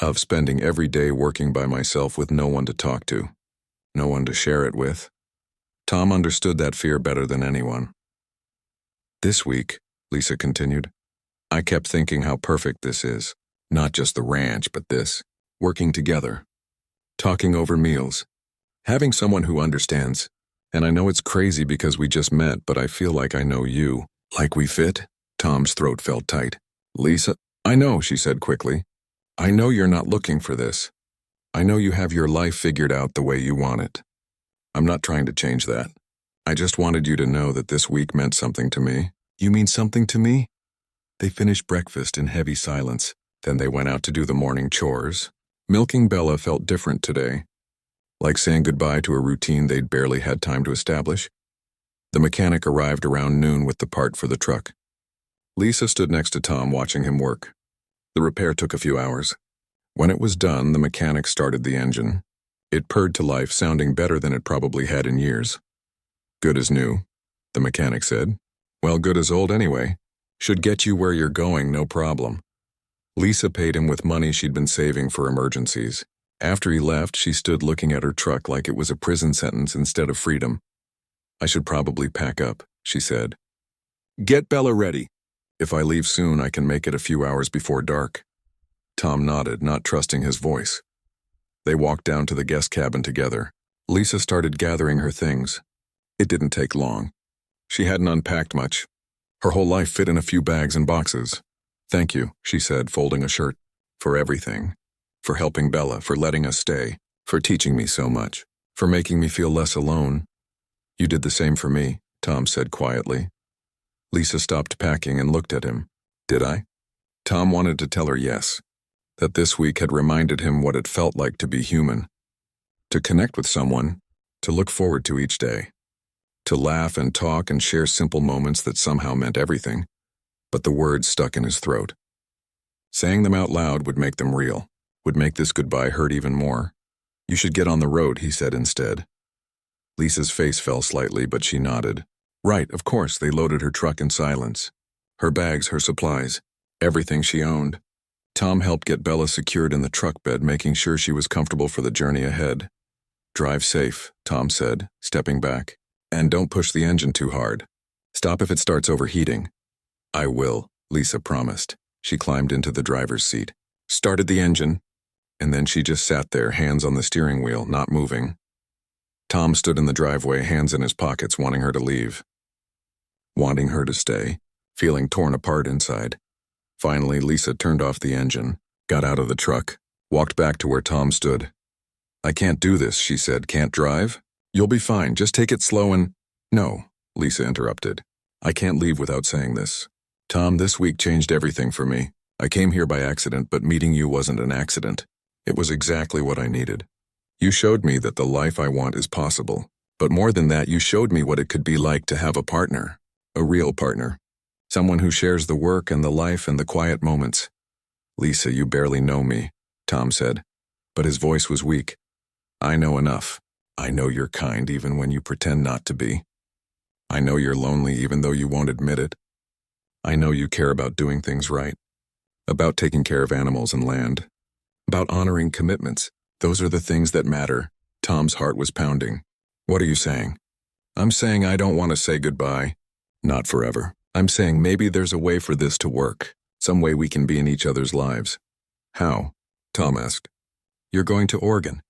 Of spending every day working by myself with no one to talk to. No one to share it with. Tom understood that fear better than anyone. This week, Lisa continued, I kept thinking how perfect this is. Not just the ranch, but this. Working together. Talking over meals. Having someone who understands. And I know it's crazy because we just met, but I feel like I know you. Like we fit? Tom's throat felt tight. Lisa, I know, she said quickly. I know you're not looking for this. I know you have your life figured out the way you want it. I'm not trying to change that. I just wanted you to know that this week meant something to me. You mean something to me? They finished breakfast in heavy silence. Then they went out to do the morning chores. Milking Bella felt different today, like saying goodbye to a routine they'd barely had time to establish. The mechanic arrived around noon with the part for the truck. Lisa stood next to Tom watching him work. The repair took a few hours. When it was done, the mechanic started the engine. It purred to life, sounding better than it probably had in years. Good as new, the mechanic said. Well, good as old anyway. Should get you where you're going, no problem. Lisa paid him with money she'd been saving for emergencies. After he left, she stood looking at her truck like it was a prison sentence instead of freedom. I should probably pack up, she said. Get Bella ready. If I leave soon, I can make it a few hours before dark. Tom nodded, not trusting his voice. They walked down to the guest cabin together. Lisa started gathering her things. It didn't take long. She hadn't unpacked much. Her whole life fit in a few bags and boxes. Thank you, she said, folding a shirt. For everything. For helping Bella, for letting us stay, for teaching me so much, for making me feel less alone. You did the same for me, Tom said quietly. Lisa stopped packing and looked at him. Did I? Tom wanted to tell her yes, that this week had reminded him what it felt like to be human, to connect with someone, to look forward to each day, to laugh and talk and share simple moments that somehow meant everything. But the words stuck in his throat. Saying them out loud would make them real, would make this goodbye hurt even more. You should get on the road, he said instead. Lisa's face fell slightly, but she nodded. Right, of course. They loaded her truck in silence. Her bags, her supplies, everything she owned. Tom helped get Bella secured in the truck bed, making sure she was comfortable for the journey ahead. Drive safe, Tom said, stepping back. And don't push the engine too hard. Stop if it starts overheating. I will, Lisa promised. She climbed into the driver's seat, started the engine, and then she just sat there, hands on the steering wheel, not moving. Tom stood in the driveway, hands in his pockets, wanting her to leave. Wanting her to stay, feeling torn apart inside. Finally, Lisa turned off the engine, got out of the truck, walked back to where Tom stood. I can't do this, she said. Can't drive? You'll be fine. Just take it slow and... No, Lisa interrupted. I can't leave without saying this. Tom, this week changed everything for me. I came here by accident, but meeting you wasn't an accident. It was exactly what I needed. You showed me that the life I want is possible. But more than that, you showed me what it could be like to have a partner. A real partner. Someone who shares the work and the life and the quiet moments. Lisa, you barely know me, Tom said. But his voice was weak. I know enough. I know you're kind even when you pretend not to be. I know you're lonely even though you won't admit it. I know you care about doing things right. About taking care of animals and land. About honoring commitments. Those are the things that matter. Tom's heart was pounding. What are you saying? I'm saying I don't want to say goodbye. Not forever. I'm saying maybe there's a way for this to work. Some way we can be in each other's lives. How? Tom asked. You're going to Oregon.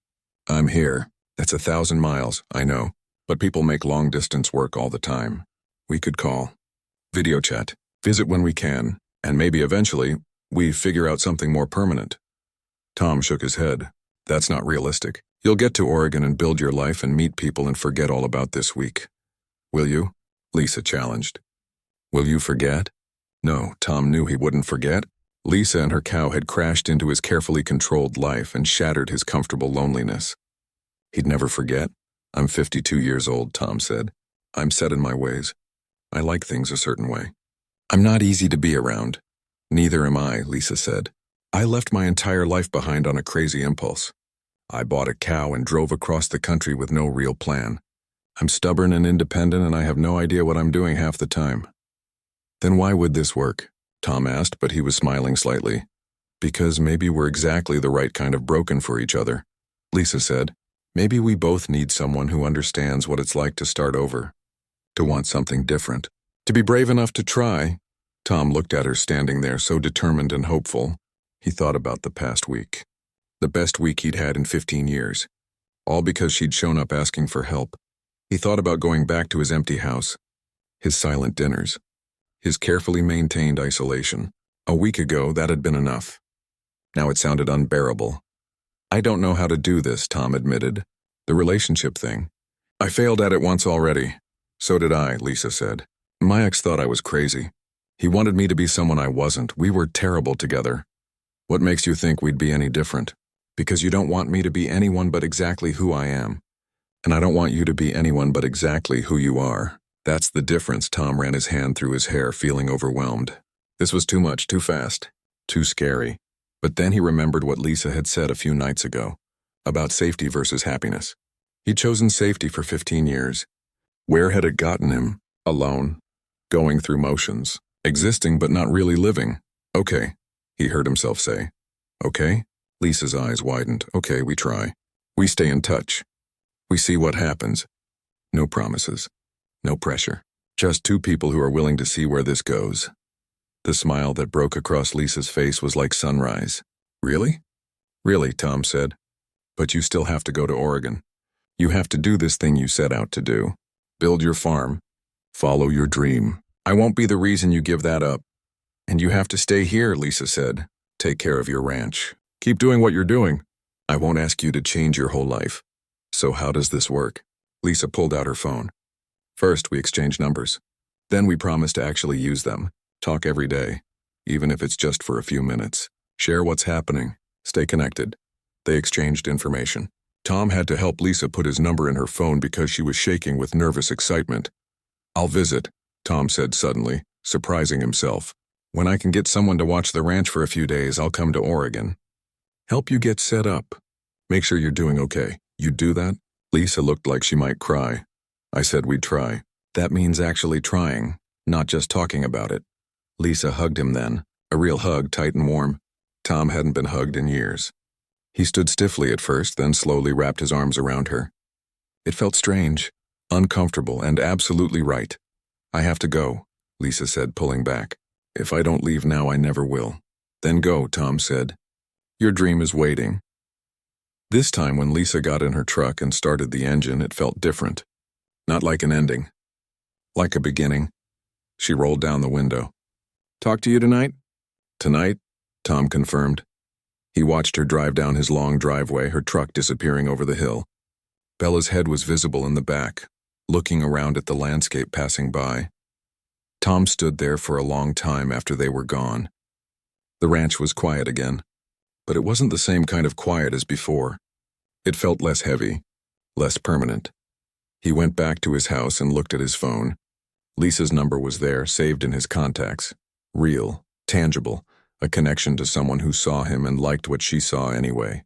I'm here. That's 1,000 miles, I know. But people make long-distance work all the time. We could call. Video chat. Visit when we can. And maybe eventually, we figure out something more permanent. Tom shook his head. That's not realistic. You'll get to Oregon and build your life and meet people and forget all about this week. Will you? Lisa challenged. Will you forget? No, Tom knew he wouldn't forget. Lisa and her cow had crashed into his carefully controlled life and shattered his comfortable loneliness. He'd never forget. I'm 52 years old, Tom said. I'm set in my ways. I like things a certain way. I'm not easy to be around. Neither am I, Lisa said. I left my entire life behind on a crazy impulse. I bought a cow and drove across the country with no real plan. I'm stubborn and independent and I have no idea what I'm doing half the time. Then why would this work? Tom asked, but he was smiling slightly. Because maybe we're exactly the right kind of broken for each other, Lisa said. Maybe we both need someone who understands what it's like to start over, to want something different, to be brave enough to try. Tom looked at her standing there so determined and hopeful. He thought about the past week. The best week he'd had in 15 years. All because she'd shown up asking for help. He thought about going back to his empty house, his silent dinners, his carefully maintained isolation. A week ago, that had been enough. Now it sounded unbearable. I don't know how to do this, Tom admitted. The relationship thing. I failed at it once already. So did I, Lisa said. My ex thought I was crazy. He wanted me to be someone I wasn't. We were terrible together. What makes you think we'd be any different? Because you don't want me to be anyone but exactly who I am. And I don't want you to be anyone but exactly who you are. That's the difference. Tom ran his hand through his hair, feeling overwhelmed. This was too much, too fast, too scary. But then he remembered what Lisa had said a few nights ago, about safety versus happiness. He'd chosen safety for 15 years. Where had it gotten him? Alone, going through motions, existing but not really living. Okay, he heard himself say. Okay? Lisa's eyes widened. Okay, we try. We stay in touch. We see what happens. No promises. No pressure. Just two people who are willing to see where this goes. The smile that broke across Lisa's face was like sunrise. Really? Really, Tom said. But you still have to go to Oregon. You have to do this thing you set out to do. Build your farm. Follow your dream. I won't be the reason you give that up. And you have to stay here, Lisa said. Take care of your ranch. Keep doing what you're doing. I won't ask you to change your whole life. So how does this work? Lisa pulled out her phone. First, we exchange numbers. Then we promise to actually use them. Talk every day, even if it's just for a few minutes. Share what's happening. Stay connected. They exchanged information. Tom had to help Lisa put his number in her phone because she was shaking with nervous excitement. I'll visit, Tom said suddenly, surprising himself. When I can get someone to watch the ranch for a few days, I'll come to Oregon. Help you get set up. Make sure you're doing okay. You do that? Lisa looked like she might cry. I said we'd try. That means actually trying, not just talking about it. Lisa hugged him then, a real hug, tight and warm. Tom hadn't been hugged in years. He stood stiffly at first, then slowly wrapped his arms around her. It felt strange, uncomfortable, and absolutely right. I have to go, Lisa said, pulling back. If I don't leave now, I never will. Then go, Tom said. Your dream is waiting. This time when Lisa got in her truck and started the engine, it felt different. Not like an ending. Like a beginning. She rolled down the window. Talk to you tonight? Tonight, Tom confirmed. He watched her drive down his long driveway, her truck disappearing over the hill. Bella's head was visible in the back, looking around at the landscape passing by. Tom stood there for a long time after they were gone. The ranch was quiet again, but it wasn't the same kind of quiet as before. It felt less heavy, less permanent. He went back to his house and looked at his phone. Lisa's number was there, saved in his contacts. Real, tangible, a connection to someone who saw him and liked what she saw anyway.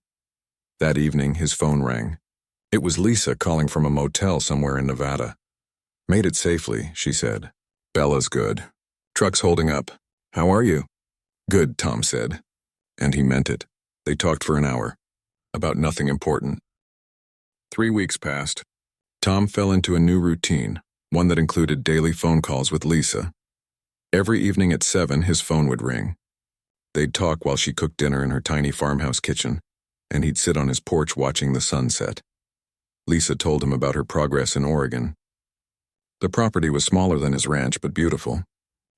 That evening, his phone rang. It was Lisa calling from a motel somewhere in Nevada. Made it safely, she said. Bella's good. Truck's holding up. How are you? Good, Tom said. And he meant it. They talked for an hour. About nothing important. 3 weeks passed. Tom fell into a new routine, one that included daily phone calls with Lisa. Every evening at 7, his phone would ring. They'd talk while she cooked dinner in her tiny farmhouse kitchen, and he'd sit on his porch watching the sunset. Lisa told him about her progress in Oregon. The property was smaller than his ranch, but beautiful.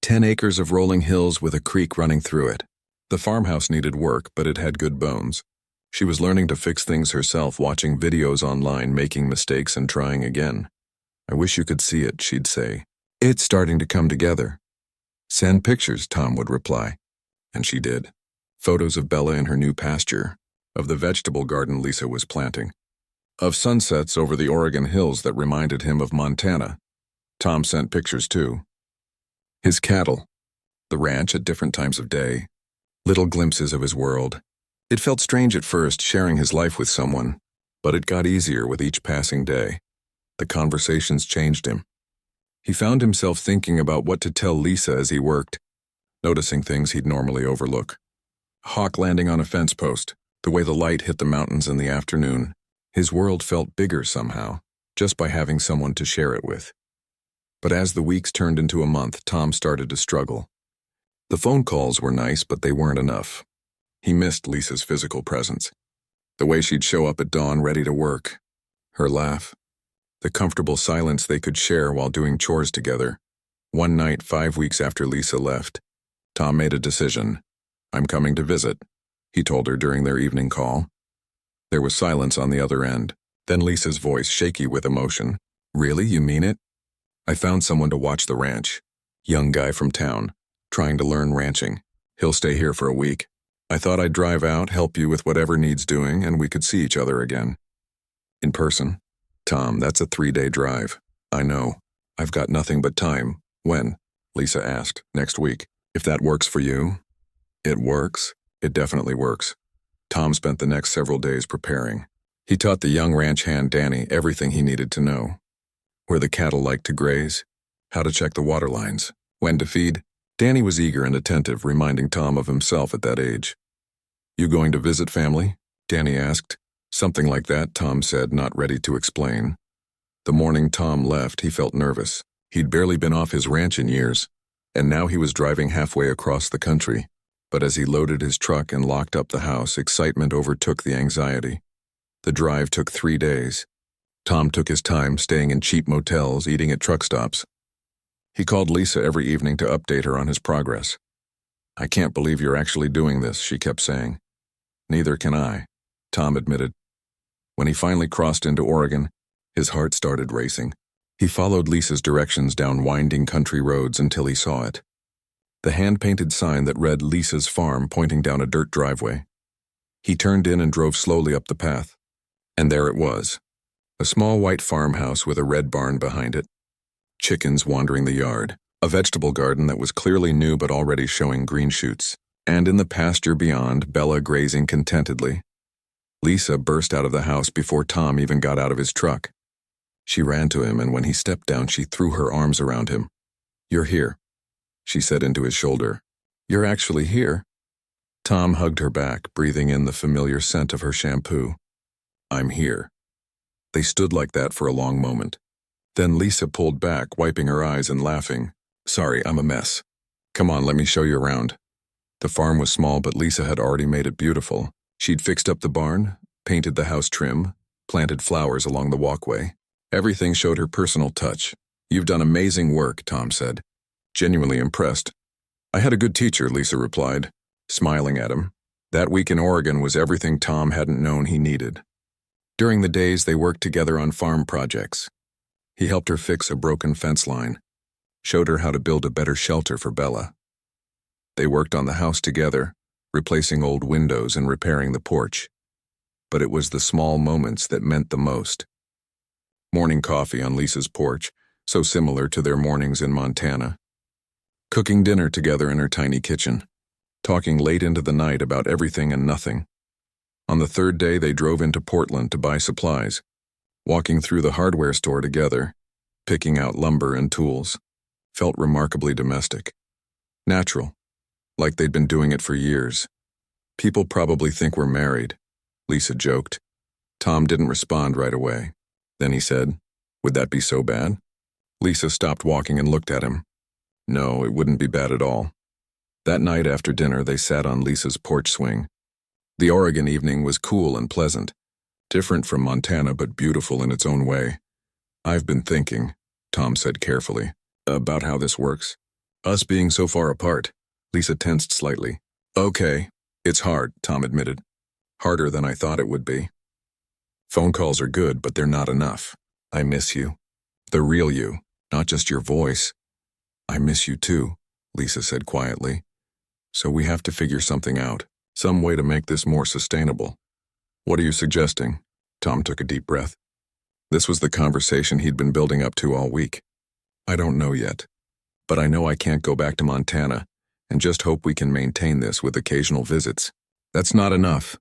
10 acres of rolling hills with a creek running through it. The farmhouse needed work, but it had good bones. She was learning to fix things herself, watching videos online, making mistakes and trying again. I wish you could see it, she'd say. It's starting to come together. Send pictures, Tom would reply. And she did. Photos of Bella in her new pasture, of the vegetable garden Lisa was planting, of sunsets over the Oregon hills that reminded him of Montana. Tom sent pictures too. His cattle, the ranch at different times of day, little glimpses of his world. It felt strange at first, sharing his life with someone, but it got easier with each passing day. The conversations changed him. He found himself thinking about what to tell Lisa as he worked, noticing things he'd normally overlook. A hawk landing on a fence post, the way the light hit the mountains in the afternoon. His world felt bigger somehow, just by having someone to share it with. But as the weeks turned into a month, Tom started to struggle. The phone calls were nice, but they weren't enough. He missed Lisa's physical presence. The way she'd show up at dawn ready to work. Her laugh. The comfortable silence they could share while doing chores together. One night, 5 weeks after Lisa left, Tom made a decision. "I'm coming to visit," he told her during their evening call. There was silence on the other end. Then Lisa's voice, shaky with emotion. "Really, you mean it? I found someone to watch the ranch. Young guy from town, trying to learn ranching. He'll stay here for a week. I thought I'd drive out, help you with whatever needs doing, and we could see each other again. In person." "Tom, that's a 3-day drive." "I know. I've got nothing but time." "When?" Lisa asked. "Next week. If that works for you." "It works. It definitely works." Tom spent the next several days preparing. He taught the young ranch hand Danny everything he needed to know. Where the cattle liked to graze, how to check the water lines, when to feed. Danny was eager and attentive, reminding Tom of himself at that age. "You going to visit family?" Danny asked. "Something like that," Tom said, not ready to explain. The morning Tom left, he felt nervous. He'd barely been off his ranch in years, and now he was driving halfway across the country. But as he loaded his truck and locked up the house, excitement overtook the anxiety. The drive took 3 days. Tom took his time, staying in cheap motels, eating at truck stops. He called Lisa every evening to update her on his progress. "I can't believe you're actually doing this," she kept saying. "Neither can I," Tom admitted. When he finally crossed into Oregon, his heart started racing. He followed Lisa's directions down winding country roads until he saw it. The hand-painted sign that read Lisa's Farm pointing down a dirt driveway. He turned in and drove slowly up the path. And there it was. A small white farmhouse with a red barn behind it. Chickens wandering the yard. A vegetable garden that was clearly new but already showing green shoots. And in the pasture beyond, Bella grazing contentedly. Lisa burst out of the house before Tom even got out of his truck. She ran to him, and when he stepped down, she threw her arms around him. "You're here," she said into his shoulder. "You're actually here." Tom hugged her back, breathing in the familiar scent of her shampoo. "I'm here." They stood like that for a long moment. Then Lisa pulled back, wiping her eyes and laughing. "Sorry, I'm a mess. Come on, let me show you around." The farm was small, but Lisa had already made it beautiful. She'd fixed up the barn, painted the house trim, planted flowers along the walkway. Everything showed her personal touch. "You've done amazing work," Tom said. Genuinely impressed. "I had a good teacher," Lisa replied, smiling at him. That week in Oregon was everything Tom hadn't known he needed. During the days, they worked together on farm projects. He helped her fix a broken fence line, showed her how to build a better shelter for Bella. They worked on the house together, replacing old windows and repairing the porch. But it was the small moments that meant the most. Morning coffee on Lisa's porch, so similar to their mornings in Montana. Cooking dinner together in her tiny kitchen. Talking late into the night about everything and nothing. On the 3rd day, they drove into Portland to buy supplies. Walking through the hardware store together, picking out lumber and tools. Felt remarkably domestic. Natural. Like they'd been doing it for years. "People probably think we're married," Lisa joked. Tom didn't respond right away. Then he said, "Would that be so bad?" Lisa stopped walking and looked at him. "No, it wouldn't be bad at all." That night after dinner, they sat on Lisa's porch swing. The Oregon evening was cool and pleasant. Different from Montana, but beautiful in its own way. "I've been thinking," Tom said carefully, "about how this works. Us being so far apart." Lisa tensed slightly. "Okay, it's hard," Tom admitted. "Harder than I thought it would be. Phone calls are good, but they're not enough. I miss you. The real you, not just your voice." "I miss you too," Lisa said quietly. "So we have to figure something out, some way to make this more sustainable." "What are you suggesting?" Tom took a deep breath. This was the conversation he'd been building up to all week. "I don't know yet, but I know I can't go back to Montana and just hope we can maintain this with occasional visits. That's not enough.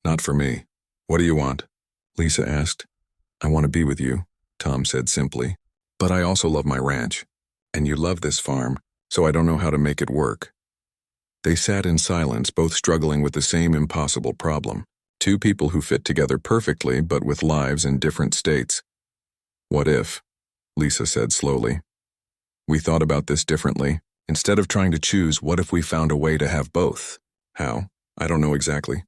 Not for me. What do you want?" Lisa asked. "I want to be with you," Tom said simply. "But I also love my ranch. And you love this farm, so I don't know how to make it work." They sat in silence, both struggling with the same impossible problem. Two people who fit together perfectly, but with lives in different states. "What if?" Lisa said slowly. "We thought about this differently. Instead of trying to choose, what if we found a way to have both? How? I don't know exactly.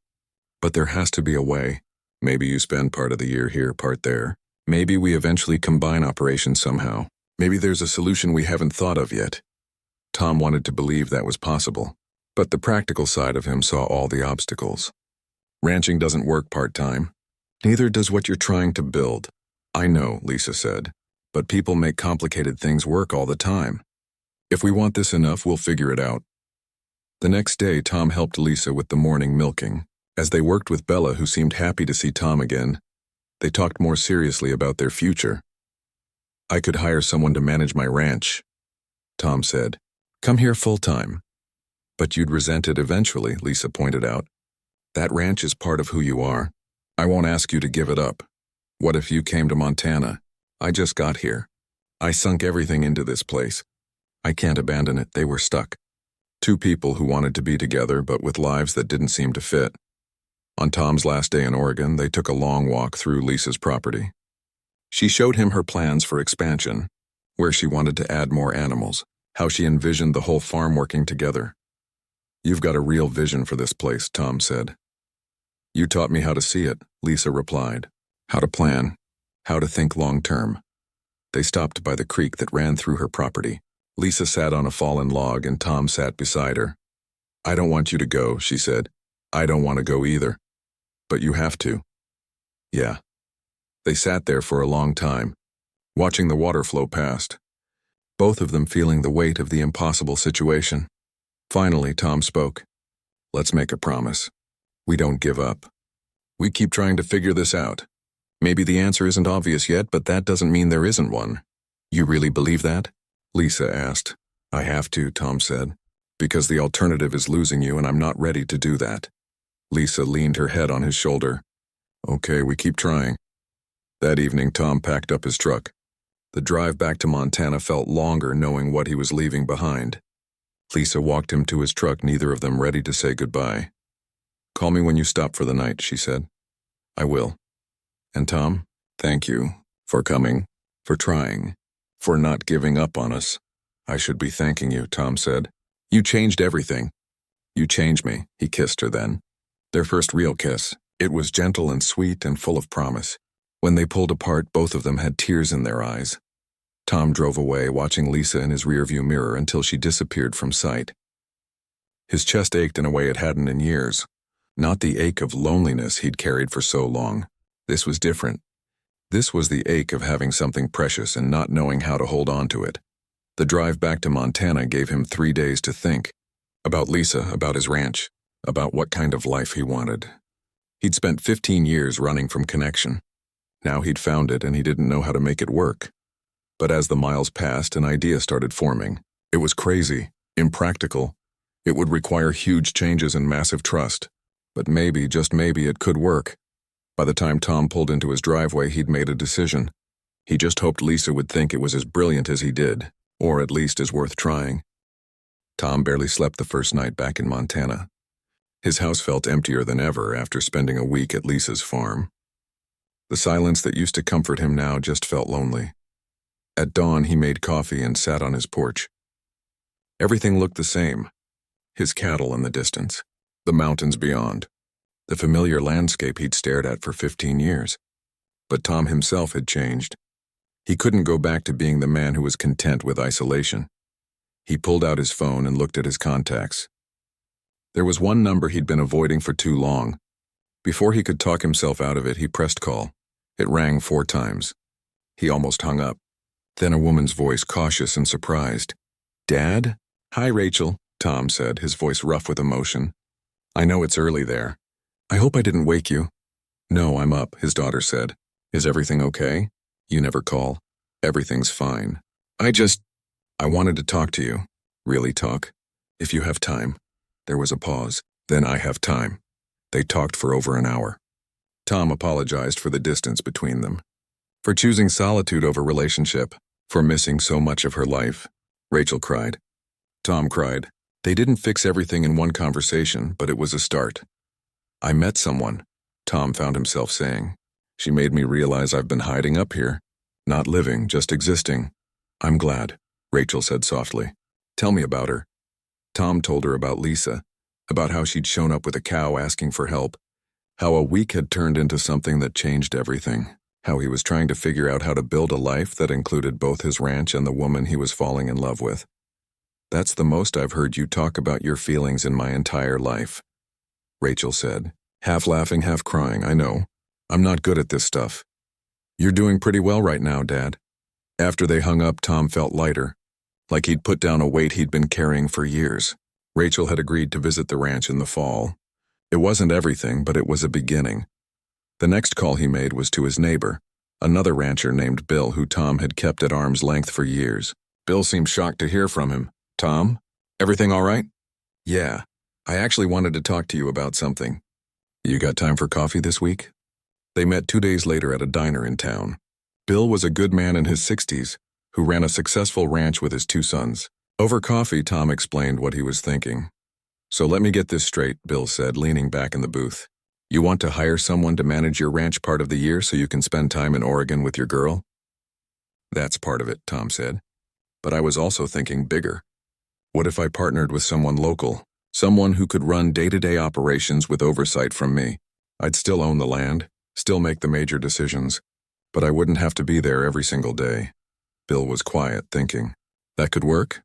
But there has to be a way. Maybe you spend part of the year here, part there. Maybe we eventually combine operations somehow. Maybe there's a solution we haven't thought of yet. Tom wanted to believe that was possible, but the practical side of him saw all the obstacles. Ranching doesn't work part-time. Neither does what you're trying to build. I know, Lisa said, but people make complicated things work all the time. If we want this enough, we'll figure it out. The next day, Tom helped Lisa with the morning milking. As they worked with Bella, who seemed happy to see Tom again, they talked more seriously about their future. I could hire someone to manage my ranch, Tom said. Come here full-time. But you'd resent it eventually, Lisa pointed out. That ranch is part of who you are. I won't ask you to give it up. What if you came to Montana? I just got here. I sunk everything into this place. I can't abandon it. They were stuck. Two people who wanted to be together, but with lives that didn't seem to fit. On Tom's last day in Oregon, they took a long walk through Lisa's property. She showed him her plans for expansion, where she wanted to add more animals, how she envisioned the whole farm working together. You've got a real vision for this place, Tom said. You taught me how to see it, Lisa replied. How to plan, how to think long-term. They stopped by the creek that ran through her property. Lisa sat on a fallen log and Tom sat beside her. I don't want you to go, she said. I don't want to go either. But you have to. Yeah. They sat there for a long time, watching the water flow past, both of them feeling the weight of the impossible situation. Finally, Tom spoke. Let's make a promise. We don't give up. We keep trying to figure this out. Maybe the answer isn't obvious yet, but that doesn't mean there isn't one. You really believe that? Lisa asked. I have to, Tom said, because the alternative is losing you and I'm not ready to do that. Lisa leaned her head on his shoulder. Okay, we keep trying. That evening, Tom packed up his truck. The drive back to Montana felt longer knowing what he was leaving behind. Lisa walked him to his truck, neither of them ready to say goodbye. Call me when you stop for the night, she said. I will. And Tom, thank you for coming, for trying, for not giving up on us. I should be thanking you, Tom said. You changed everything. You changed me, he kissed her then. Their first real kiss. It was gentle and sweet and full of promise. When they pulled apart, both of them had tears in their eyes. Tom drove away, watching Lisa in his rearview mirror until she disappeared from sight. His chest ached in a way it hadn't in years. Not the ache of loneliness he'd carried for so long. This was different. This was the ache of having something precious and not knowing how to hold on to it. The drive back to Montana gave him 3 days to think. About Lisa, about his ranch, about what kind of life he wanted. He'd spent 15 years running from connection. Now he'd found it and he didn't know how to make it work. But as the miles passed, an idea started forming. It was crazy, impractical. It would require huge changes and massive trust. But maybe, just maybe, it could work. By the time Tom pulled into his driveway, he'd made a decision. He just hoped Lisa would think it was as brilliant as he did, or at least as worth trying. Tom barely slept the first night back in Montana. His house felt emptier than ever after spending a week at Lisa's farm. The silence that used to comfort him now just felt lonely. At dawn, he made coffee and sat on his porch. Everything looked the same. His cattle in the distance, the mountains beyond, the familiar landscape he'd stared at for 15 years. But Tom himself had changed. He couldn't go back to being the man who was content with isolation. He pulled out his phone and looked at his contacts. There was one number he'd been avoiding for too long. Before he could talk himself out of it, he pressed call. It rang 4 times. He almost hung up. Then a woman's voice, cautious and surprised. Dad? Hi, Rachel, Tom said, his voice rough with emotion. I know it's early there. I hope I didn't wake you. No, I'm up, his daughter said. Is everything okay? You never call. Everything's fine. I wanted to talk to you. Really talk. If you have time. There was a pause. Then I have time. They talked for over an hour. Tom apologized for the distance between them. For choosing solitude over relationship. For missing so much of her life. Rachel cried. Tom cried. They didn't fix everything in one conversation, but it was a start. I met someone, Tom found himself saying. She made me realize I've been hiding up here. Not living, just existing. I'm glad, Rachel said softly. Tell me about her. Tom told her about Lisa, about how she'd shown up with a cow asking for help, how a week had turned into something that changed everything, how he was trying to figure out how to build a life that included both his ranch and the woman he was falling in love with. "That's the most I've heard you talk about your feelings in my entire life," Rachel said, half laughing, half crying. "I know. I'm not good at this stuff." "You're doing pretty well right now, Dad." After they hung up, Tom felt lighter, like he'd put down a weight he'd been carrying for years. Rachel had agreed to visit the ranch in the fall. It wasn't everything, but it was a beginning. The next call he made was to his neighbor, another rancher named Bill, who Tom had kept at arm's length for years. Bill seemed shocked to hear from him. "Tom, everything all right?" "Yeah, I actually wanted to talk to you about something." "You got time for coffee this week?" They met 2 days later at a diner in town. Bill was a good man in his 60s who ran a successful ranch with his 2 sons. Over coffee, Tom explained what he was thinking. "So let me get this straight," Bill said, leaning back in the booth. "You want to hire someone to manage your ranch part of the year so you can spend time in Oregon with your girl?" "That's part of it," Tom said. "But I was also thinking bigger. What if I partnered with someone local, someone who could run day-to-day operations with oversight from me? I'd still own the land, still make the major decisions, but I wouldn't have to be there every single day." Bill was quiet, thinking. "That could work?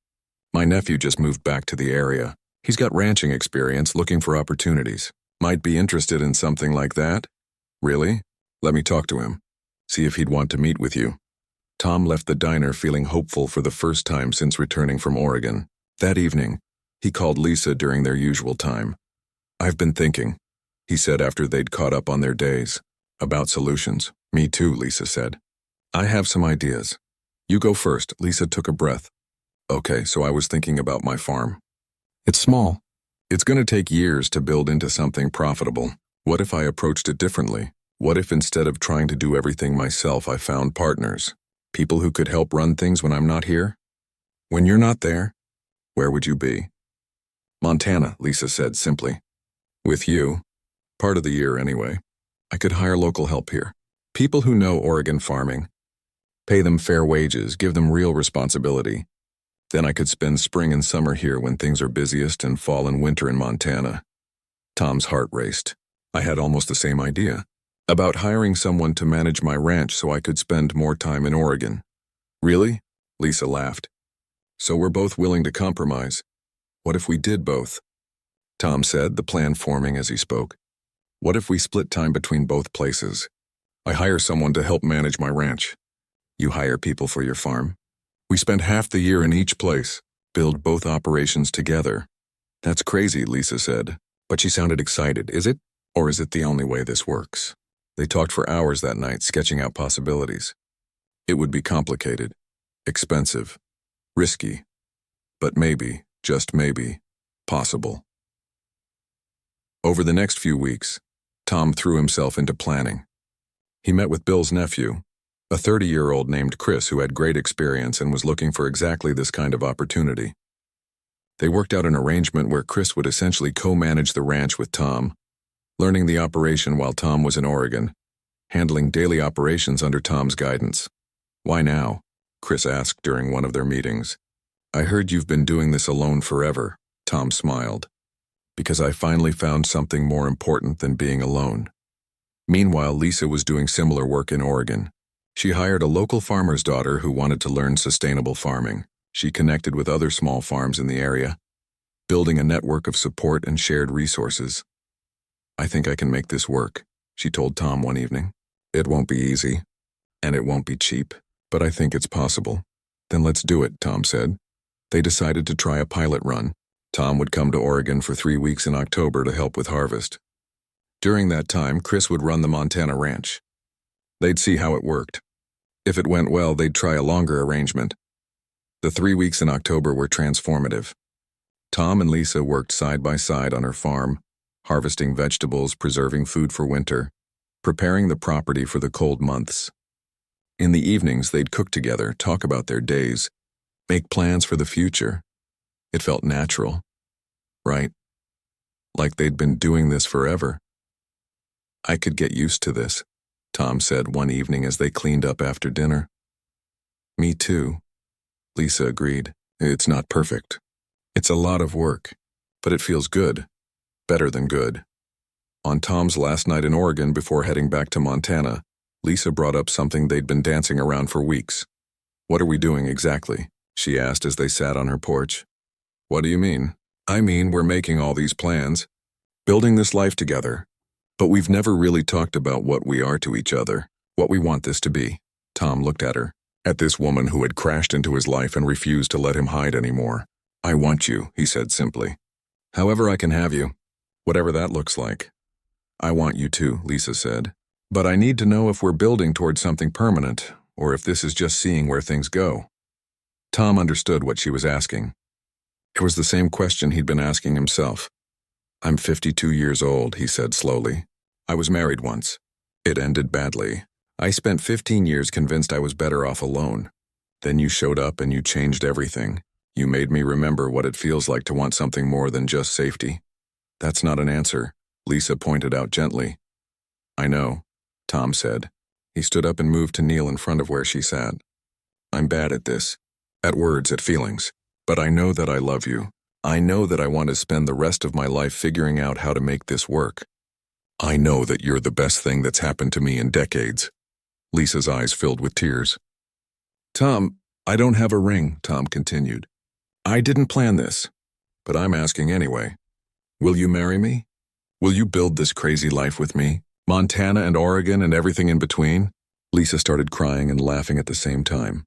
My nephew just moved back to the area. He's got ranching experience, looking for opportunities. Might be interested in something like that." "Really? Let me talk to him. See if he'd want to meet with you." Tom left the diner feeling hopeful for the first time since returning from Oregon. That evening, he called Lisa during their usual time. "I've been thinking," he said after they'd caught up on their days, "about solutions." "Me too," Lisa said. "I have some ideas." "You go first." Lisa took a breath. "Okay, so I was thinking about my farm. It's small. It's going to take years to build into something profitable. What if I approached it differently? What if instead of trying to do everything myself, I found partners? People who could help run things when I'm not here? When you're not there, where would you be?" "Montana," Lisa said simply. "With you? Part of the year anyway. I could hire local help here. People who know Oregon farming. Pay them fair wages, give them real responsibility. Then I could spend spring and summer here when things are busiest and fall and winter in Montana." Tom's heart raced. "I had almost the same idea. About hiring someone to manage my ranch so I could spend more time in Oregon." "Really?" Lisa laughed. "So we're both willing to compromise. What if we did both?" Tom said, the plan forming as he spoke. "What if we split time between both places? I hire someone to help manage my ranch. You hire people for your farm. We spend half the year in each place, build both operations together." "That's crazy," Lisa said, but she sounded excited. "Is it? Or is it the only way this works?" They talked for hours that night, sketching out possibilities. It would be complicated, expensive, risky, but maybe, just maybe, possible. Over the next few weeks, Tom threw himself into planning. He met with Bill's nephew, a 30-year-old named Chris who had great experience and was looking for exactly this kind of opportunity. They worked out an arrangement where Chris would essentially co-manage the ranch with Tom, learning the operation while Tom was in Oregon, handling daily operations under Tom's guidance. "Why now?" Chris asked during one of their meetings. "I heard you've been doing this alone forever," Tom smiled. "Because I finally found something more important than being alone." Meanwhile, Lisa was doing similar work in Oregon. She hired a local farmer's daughter who wanted to learn sustainable farming. She connected with other small farms in the area, building a network of support and shared resources. "I think I can make this work," she told Tom one evening. "It won't be easy, and it won't be cheap, but I think it's possible." "Then let's do it," Tom said. They decided to try a pilot run. Tom would come to Oregon for 3 weeks in October to help with harvest. During that time, Chris would run the Montana ranch. They'd see how it worked. If it went well, they'd try a longer arrangement. The 3 weeks in October were transformative. Tom and Lisa worked side by side on her farm, harvesting vegetables, preserving food for winter, preparing the property for the cold months. In the evenings, they'd cook together, talk about their days, make plans for the future. It felt natural, right? Like they'd been doing this forever. "I could get used to this," Tom said one evening as they cleaned up after dinner. "Me too," Lisa agreed. "It's not perfect. It's a lot of work, but it feels good. Better than good." On Tom's last night in Oregon before heading back to Montana, Lisa brought up something they'd been dancing around for weeks. "What are we doing exactly?" she asked as they sat on her porch. "What do you mean?" "I mean, we're making all these plans, building this life together, but we've never really talked about what we are to each other, what we want this to be." Tom looked at her, at this woman who had crashed into his life and refused to let him hide anymore. "I want you," he said simply. "However I can have you, whatever that looks like." "I want you too," Lisa said. "But I need to know if we're building towards something permanent, or if this is just seeing where things go." Tom understood what she was asking. It was the same question he'd been asking himself. "I'm 52 years old," he said slowly. "I was married once. It ended badly. I spent 15 years convinced I was better off alone. Then you showed up and you changed everything. You made me remember what it feels like to want something more than just safety." "That's not an answer," Lisa pointed out gently. "I know," Tom said. He stood up and moved to kneel in front of where she sat. "I'm bad at this, at words, at feelings. But I know that I love you. I know that I want to spend the rest of my life figuring out how to make this work. I know that you're the best thing that's happened to me in decades." Lisa's eyes filled with tears. "Tom, I don't have a ring," Tom continued. "I didn't plan this, but I'm asking anyway. Will you marry me? Will you build this crazy life with me? Montana and Oregon and everything in between?" Lisa started crying and laughing at the same time.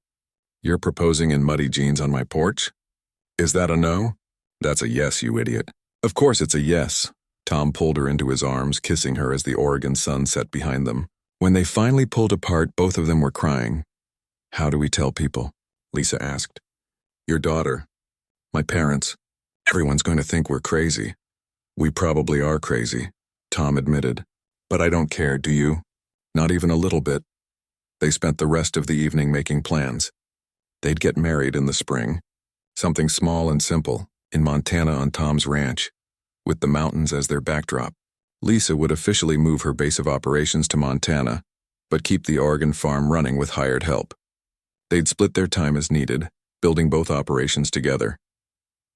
"You're proposing in muddy jeans on my porch? Is that a no?" "That's a yes, you idiot." "Of course it's a yes." Tom pulled her into his arms, kissing her as the Oregon sun set behind them. When they finally pulled apart, both of them were crying. "How do we tell people?" Lisa asked. "Your daughter, my parents, everyone's going to think we're crazy." "We probably are crazy," Tom admitted. "But I don't care, do you? Not even a little bit." They spent the rest of the evening making plans. They'd get married in the spring. Something small and simple, in Montana on Tom's ranch, with the mountains as their backdrop. Lisa would officially move her base of operations to Montana, but keep the Oregon farm running with hired help. They'd split their time as needed, building both operations together.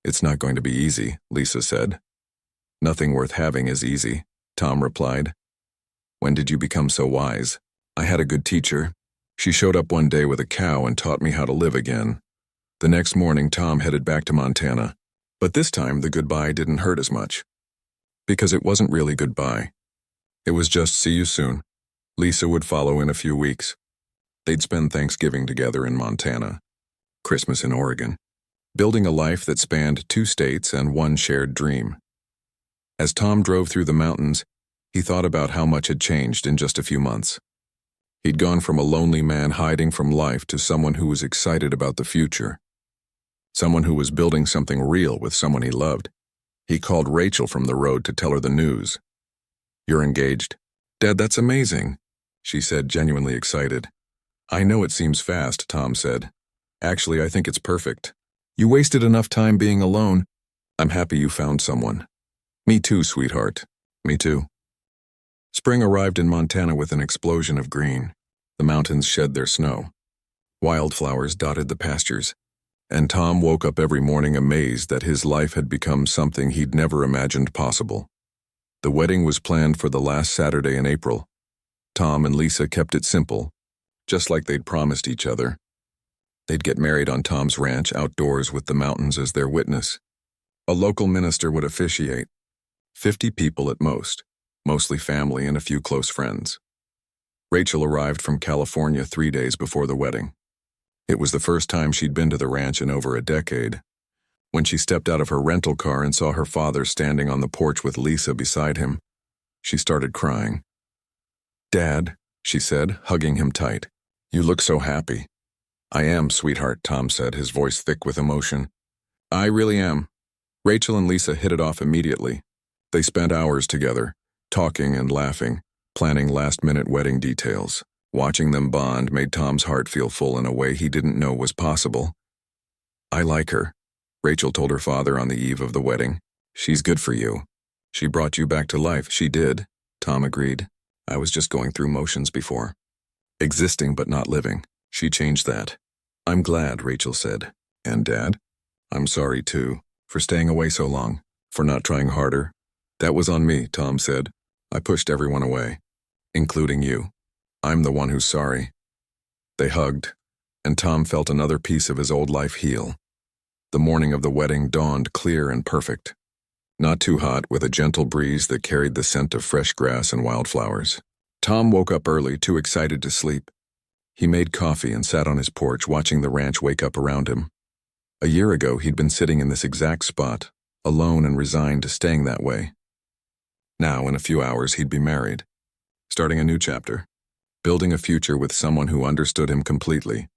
"It's not going to be easy," Lisa said. "Nothing worth having is easy," Tom replied. "When did you become so wise?" "I had a good teacher. She showed up one day with a cow and taught me how to live again." The next morning, Tom headed back to Montana. But this time, the goodbye didn't hurt as much. Because it wasn't really goodbye. It was just see you soon. Lisa would follow in a few weeks. They'd spend Thanksgiving together in Montana, Christmas in Oregon, building a life that spanned 2 states and one shared dream. As Tom drove through the mountains, he thought about how much had changed in just a few months. He'd gone from a lonely man hiding from life to someone who was excited about the future. Someone who was building something real with someone he loved. He called Rachel from the road to tell her the news. "You're engaged?" "Dad, that's amazing," she said, genuinely excited. "I know it seems fast," Tom said. "Actually, I think it's perfect. You wasted enough time being alone. I'm happy you found someone." "Me too, sweetheart. Me too." Spring arrived in Montana with an explosion of green. The mountains shed their snow. Wildflowers dotted the pastures. And Tom woke up every morning amazed that his life had become something he'd never imagined possible. The wedding was planned for the last Saturday in April. Tom and Lisa kept it simple, just like they'd promised each other. They'd get married on Tom's ranch outdoors with the mountains as their witness. A local minister would officiate. 50 people at most, mostly family and a few close friends. Rachel arrived from California 3 days before the wedding. It was the first time she'd been to the ranch in over a decade. When she stepped out of her rental car and saw her father standing on the porch with Lisa beside him, she started crying. "Dad," she said, hugging him tight, "you look so happy." "I am, sweetheart," Tom said, his voice thick with emotion. "I really am." Rachel and Lisa hit it off immediately. They spent hours together, talking and laughing, planning last-minute wedding details. Watching them bond made Tom's heart feel full in a way he didn't know was possible. "I like her," Rachel told her father on the eve of the wedding. "She's good for you. She brought you back to life." "She did," Tom agreed. "I was just going through motions before. Existing but not living. She changed that." "I'm glad," Rachel said. "And Dad? I'm sorry too, for staying away so long, for not trying harder." "That was on me," Tom said. "I pushed everyone away, including you." I'm the one who's sorry." They hugged, and Tom felt another piece of his old life heal. The morning of the wedding dawned clear and perfect. Not too hot, with a gentle breeze that carried the scent of fresh grass and wildflowers. Tom woke up early, too excited to sleep. He made coffee and sat on his porch, watching the ranch wake up around him. A year ago, he'd been sitting in this exact spot, alone and resigned to staying that way. Now, in a few hours, he'd be married, starting a new chapter, building a future with someone who understood him completely.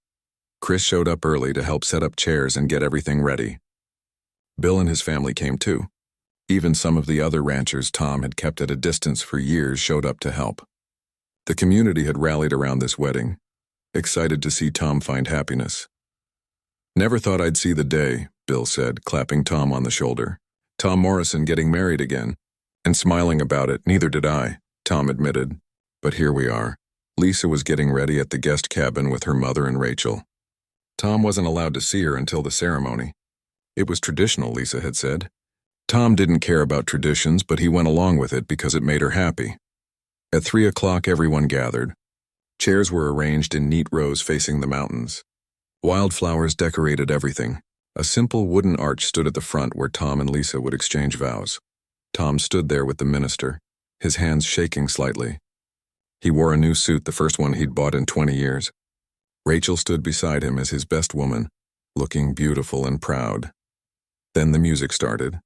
Chris showed up early to help set up chairs and get everything ready. Bill and his family came too. Even some of the other ranchers Tom had kept at a distance for years showed up to help. The community had rallied around this wedding, excited to see Tom find happiness. "Never thought I'd see the day," Bill said, clapping Tom on the shoulder. "Tom Morrison getting married again." And smiling about it. "Neither did I," Tom admitted. "But here we are." Lisa was getting ready at the guest cabin with her mother and Rachel. Tom wasn't allowed to see her until the ceremony. It was traditional, Lisa had said. Tom didn't care about traditions, but he went along with it because it made her happy. At 3 o'clock, everyone gathered. Chairs were arranged in neat rows facing the mountains. Wildflowers decorated everything. A simple wooden arch stood at the front where Tom and Lisa would exchange vows. Tom stood there with the minister, his hands shaking slightly. He wore a new suit, the first one he'd bought in 20 years. Rachel stood beside him as his best woman, looking beautiful and proud. Then the music started.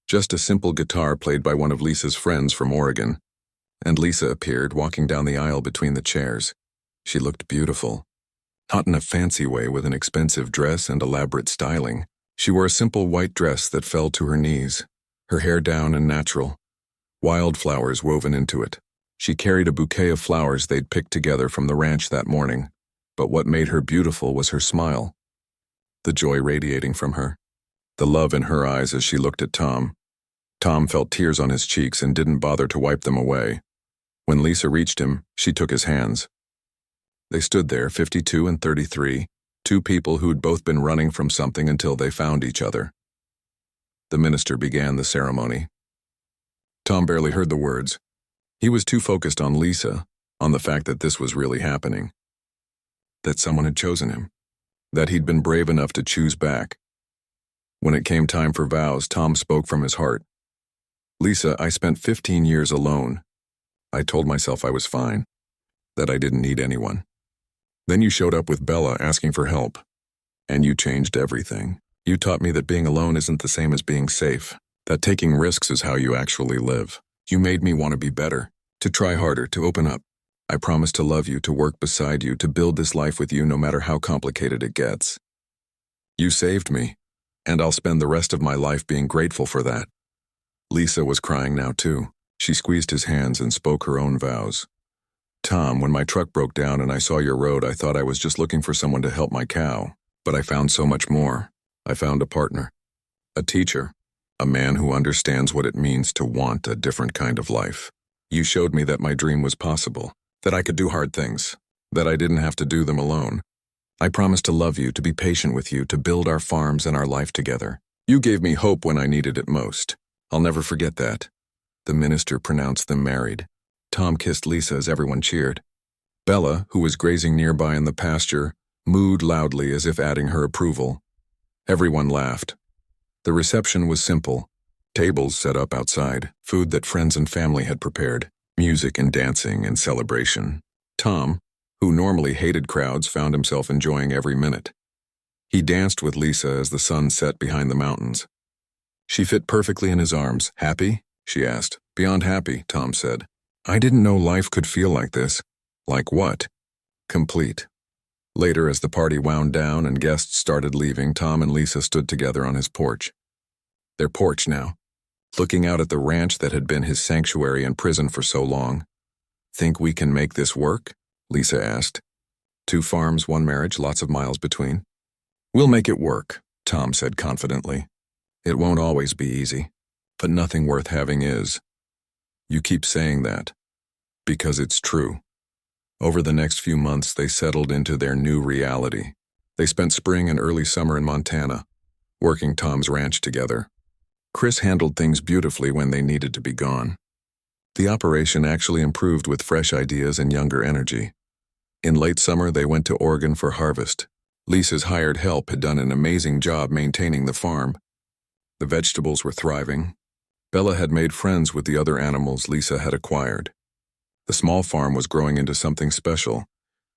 Just a simple guitar played by one of Lisa's friends from Oregon. And Lisa appeared, walking down the aisle between the chairs. She looked beautiful. Not in a fancy way with an expensive dress and elaborate styling. She wore a simple white dress that fell to her knees, her hair down and natural, wildflowers woven into it. She carried a bouquet of flowers they'd picked together from the ranch that morning, but what made her beautiful was her smile, the joy radiating from her, the love in her eyes as she looked at Tom. Tom felt tears on his cheeks and didn't bother to wipe them away. When Lisa reached him, she took his hands. They stood there, 52 and 33, two people who'd both been running from something until they found each other. The minister began the ceremony. Tom barely heard the words. He was too focused on Lisa, on the fact that this was really happening. That someone had chosen him. That he'd been brave enough to choose back. When it came time for vows, Tom spoke from his heart. "Lisa, I spent 15 years alone. I told myself I was fine, that I didn't need anyone. Then you showed up with Bella asking for help, and you changed everything. You taught me that being alone isn't the same as being safe, that taking risks is how you actually live. You made me want to be better, to try harder, to open up. I promised to love you, to work beside you, to build this life with you no matter how complicated it gets. You saved me, and I'll spend the rest of my life being grateful for that." Lisa was crying now too. She squeezed his hands and spoke her own vows. "Tom, when my truck broke down and I saw your road, I thought I was just looking for someone to help my cow. But I found so much more. I found a partner, a teacher, a man who understands what it means to want a different kind of life. You showed me that my dream was possible, that I could do hard things, that I didn't have to do them alone. I promised to love you, to be patient with you, to build our farms and our life together. You gave me hope when I needed it most. I'll never forget that." The minister pronounced them married. Tom kissed Lisa as everyone cheered. Bella, who was grazing nearby in the pasture, mooed loudly as if adding her approval. Everyone laughed. The reception was simple. Tables set up outside, food that friends and family had prepared, music and dancing and celebration. Tom, who normally hated crowds, found himself enjoying every minute. He danced with Lisa as the sun set behind the mountains. She fit perfectly in his arms. "Happy?" she asked. "Beyond happy," Tom said. "I didn't know life could feel like this." "Like what?" "Complete." Later, as the party wound down and guests started leaving, Tom and Lisa stood together on his porch. Their porch now, looking out at the ranch that had been his sanctuary and prison for so long. "Think we can make this work?" Lisa asked. "2 farms, 1 marriage, lots of miles between." "We'll make it work," Tom said confidently. "It won't always be easy, but nothing worth having is." "You keep saying that, because it's true." Over the next few months, they settled into their new reality. They spent spring and early summer in Montana, working Tom's ranch together. Chris handled things beautifully when they needed to be gone. The operation actually improved with fresh ideas and younger energy. In late summer, they went to Oregon for harvest. Lisa's hired help had done an amazing job maintaining the farm. The vegetables were thriving. Bella had made friends with the other animals Lisa had acquired. The small farm was growing into something special.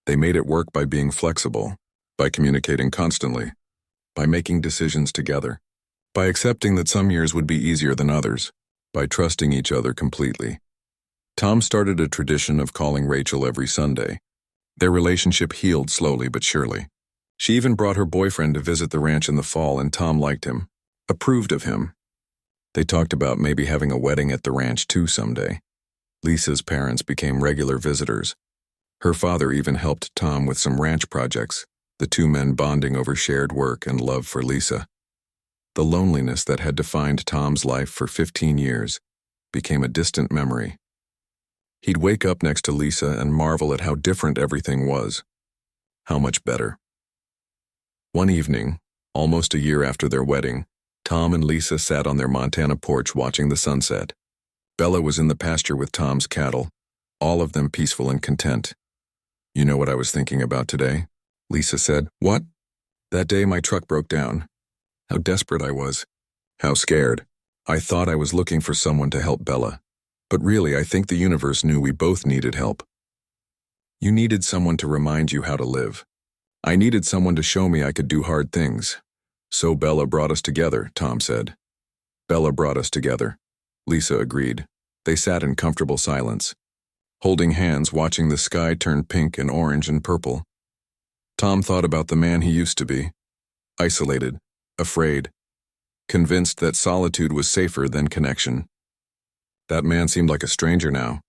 They made it work by being flexible, by communicating constantly, by making decisions together, by accepting that some years would be easier than others, by trusting each other completely. Tom started a tradition of calling Rachel every Sunday. Their relationship healed slowly but surely. She even brought her boyfriend to visit the ranch in the fall, and Tom liked him, approved of him. They talked about maybe having a wedding at the ranch too someday. Lisa's parents became regular visitors. Her father even helped Tom with some ranch projects, the two men bonding over shared work and love for Lisa. The loneliness that had defined Tom's life for 15 years became a distant memory. He'd wake up next to Lisa and marvel at how different everything was. How much better. One evening, almost a year after their wedding, Tom and Lisa sat on their Montana porch watching the sunset. Bella was in the pasture with Tom's cattle, all of them peaceful and content. "You know what I was thinking about today?" Lisa said. "What?" "That day my truck broke down. How desperate I was. How scared. I thought I was looking for someone to help Bella. But really, I think the universe knew we both needed help. You needed someone to remind you how to live. I needed someone to show me I could do hard things. So Bella brought us together," Tom said. "Bella brought us together," Lisa agreed. They sat in comfortable silence, holding hands, watching the sky turn pink and orange and purple. Tom thought about the man he used to be, isolated, afraid, convinced that solitude was safer than connection. That man seemed like a stranger now.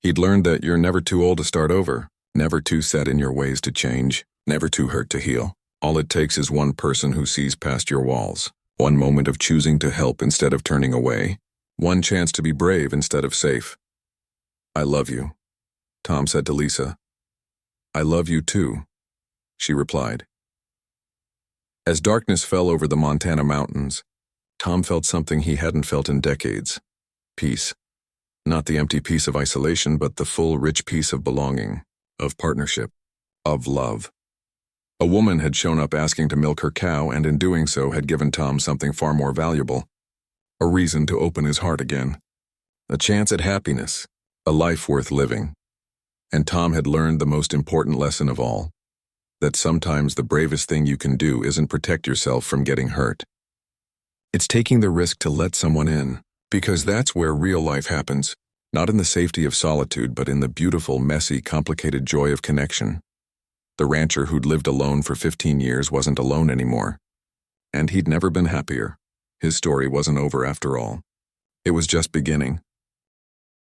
He'd learned that you're never too old to start over, never too set in your ways to change, never too hurt to heal. All it takes is one person who sees past your walls, one moment of choosing to help instead of turning away, one chance to be brave instead of safe. "I love you," Tom said to Lisa. "I love you too," she replied. As darkness fell over the Montana mountains, Tom felt something he hadn't felt in decades. Peace. Not the empty peace of isolation, but the full, rich peace of belonging, of partnership, of love. A woman had shown up asking to milk her cow, and in doing so had given Tom something far more valuable. A reason to open his heart again. A chance at happiness. A life worth living. And Tom had learned the most important lesson of all. That sometimes the bravest thing you can do isn't protect yourself from getting hurt. It's taking the risk to let someone in, because that's where real life happens, not in the safety of solitude, but in the beautiful, messy, complicated joy of connection. The rancher who'd lived alone for 15 years wasn't alone anymore. And he'd never been happier. His story wasn't over after all. It was just beginning.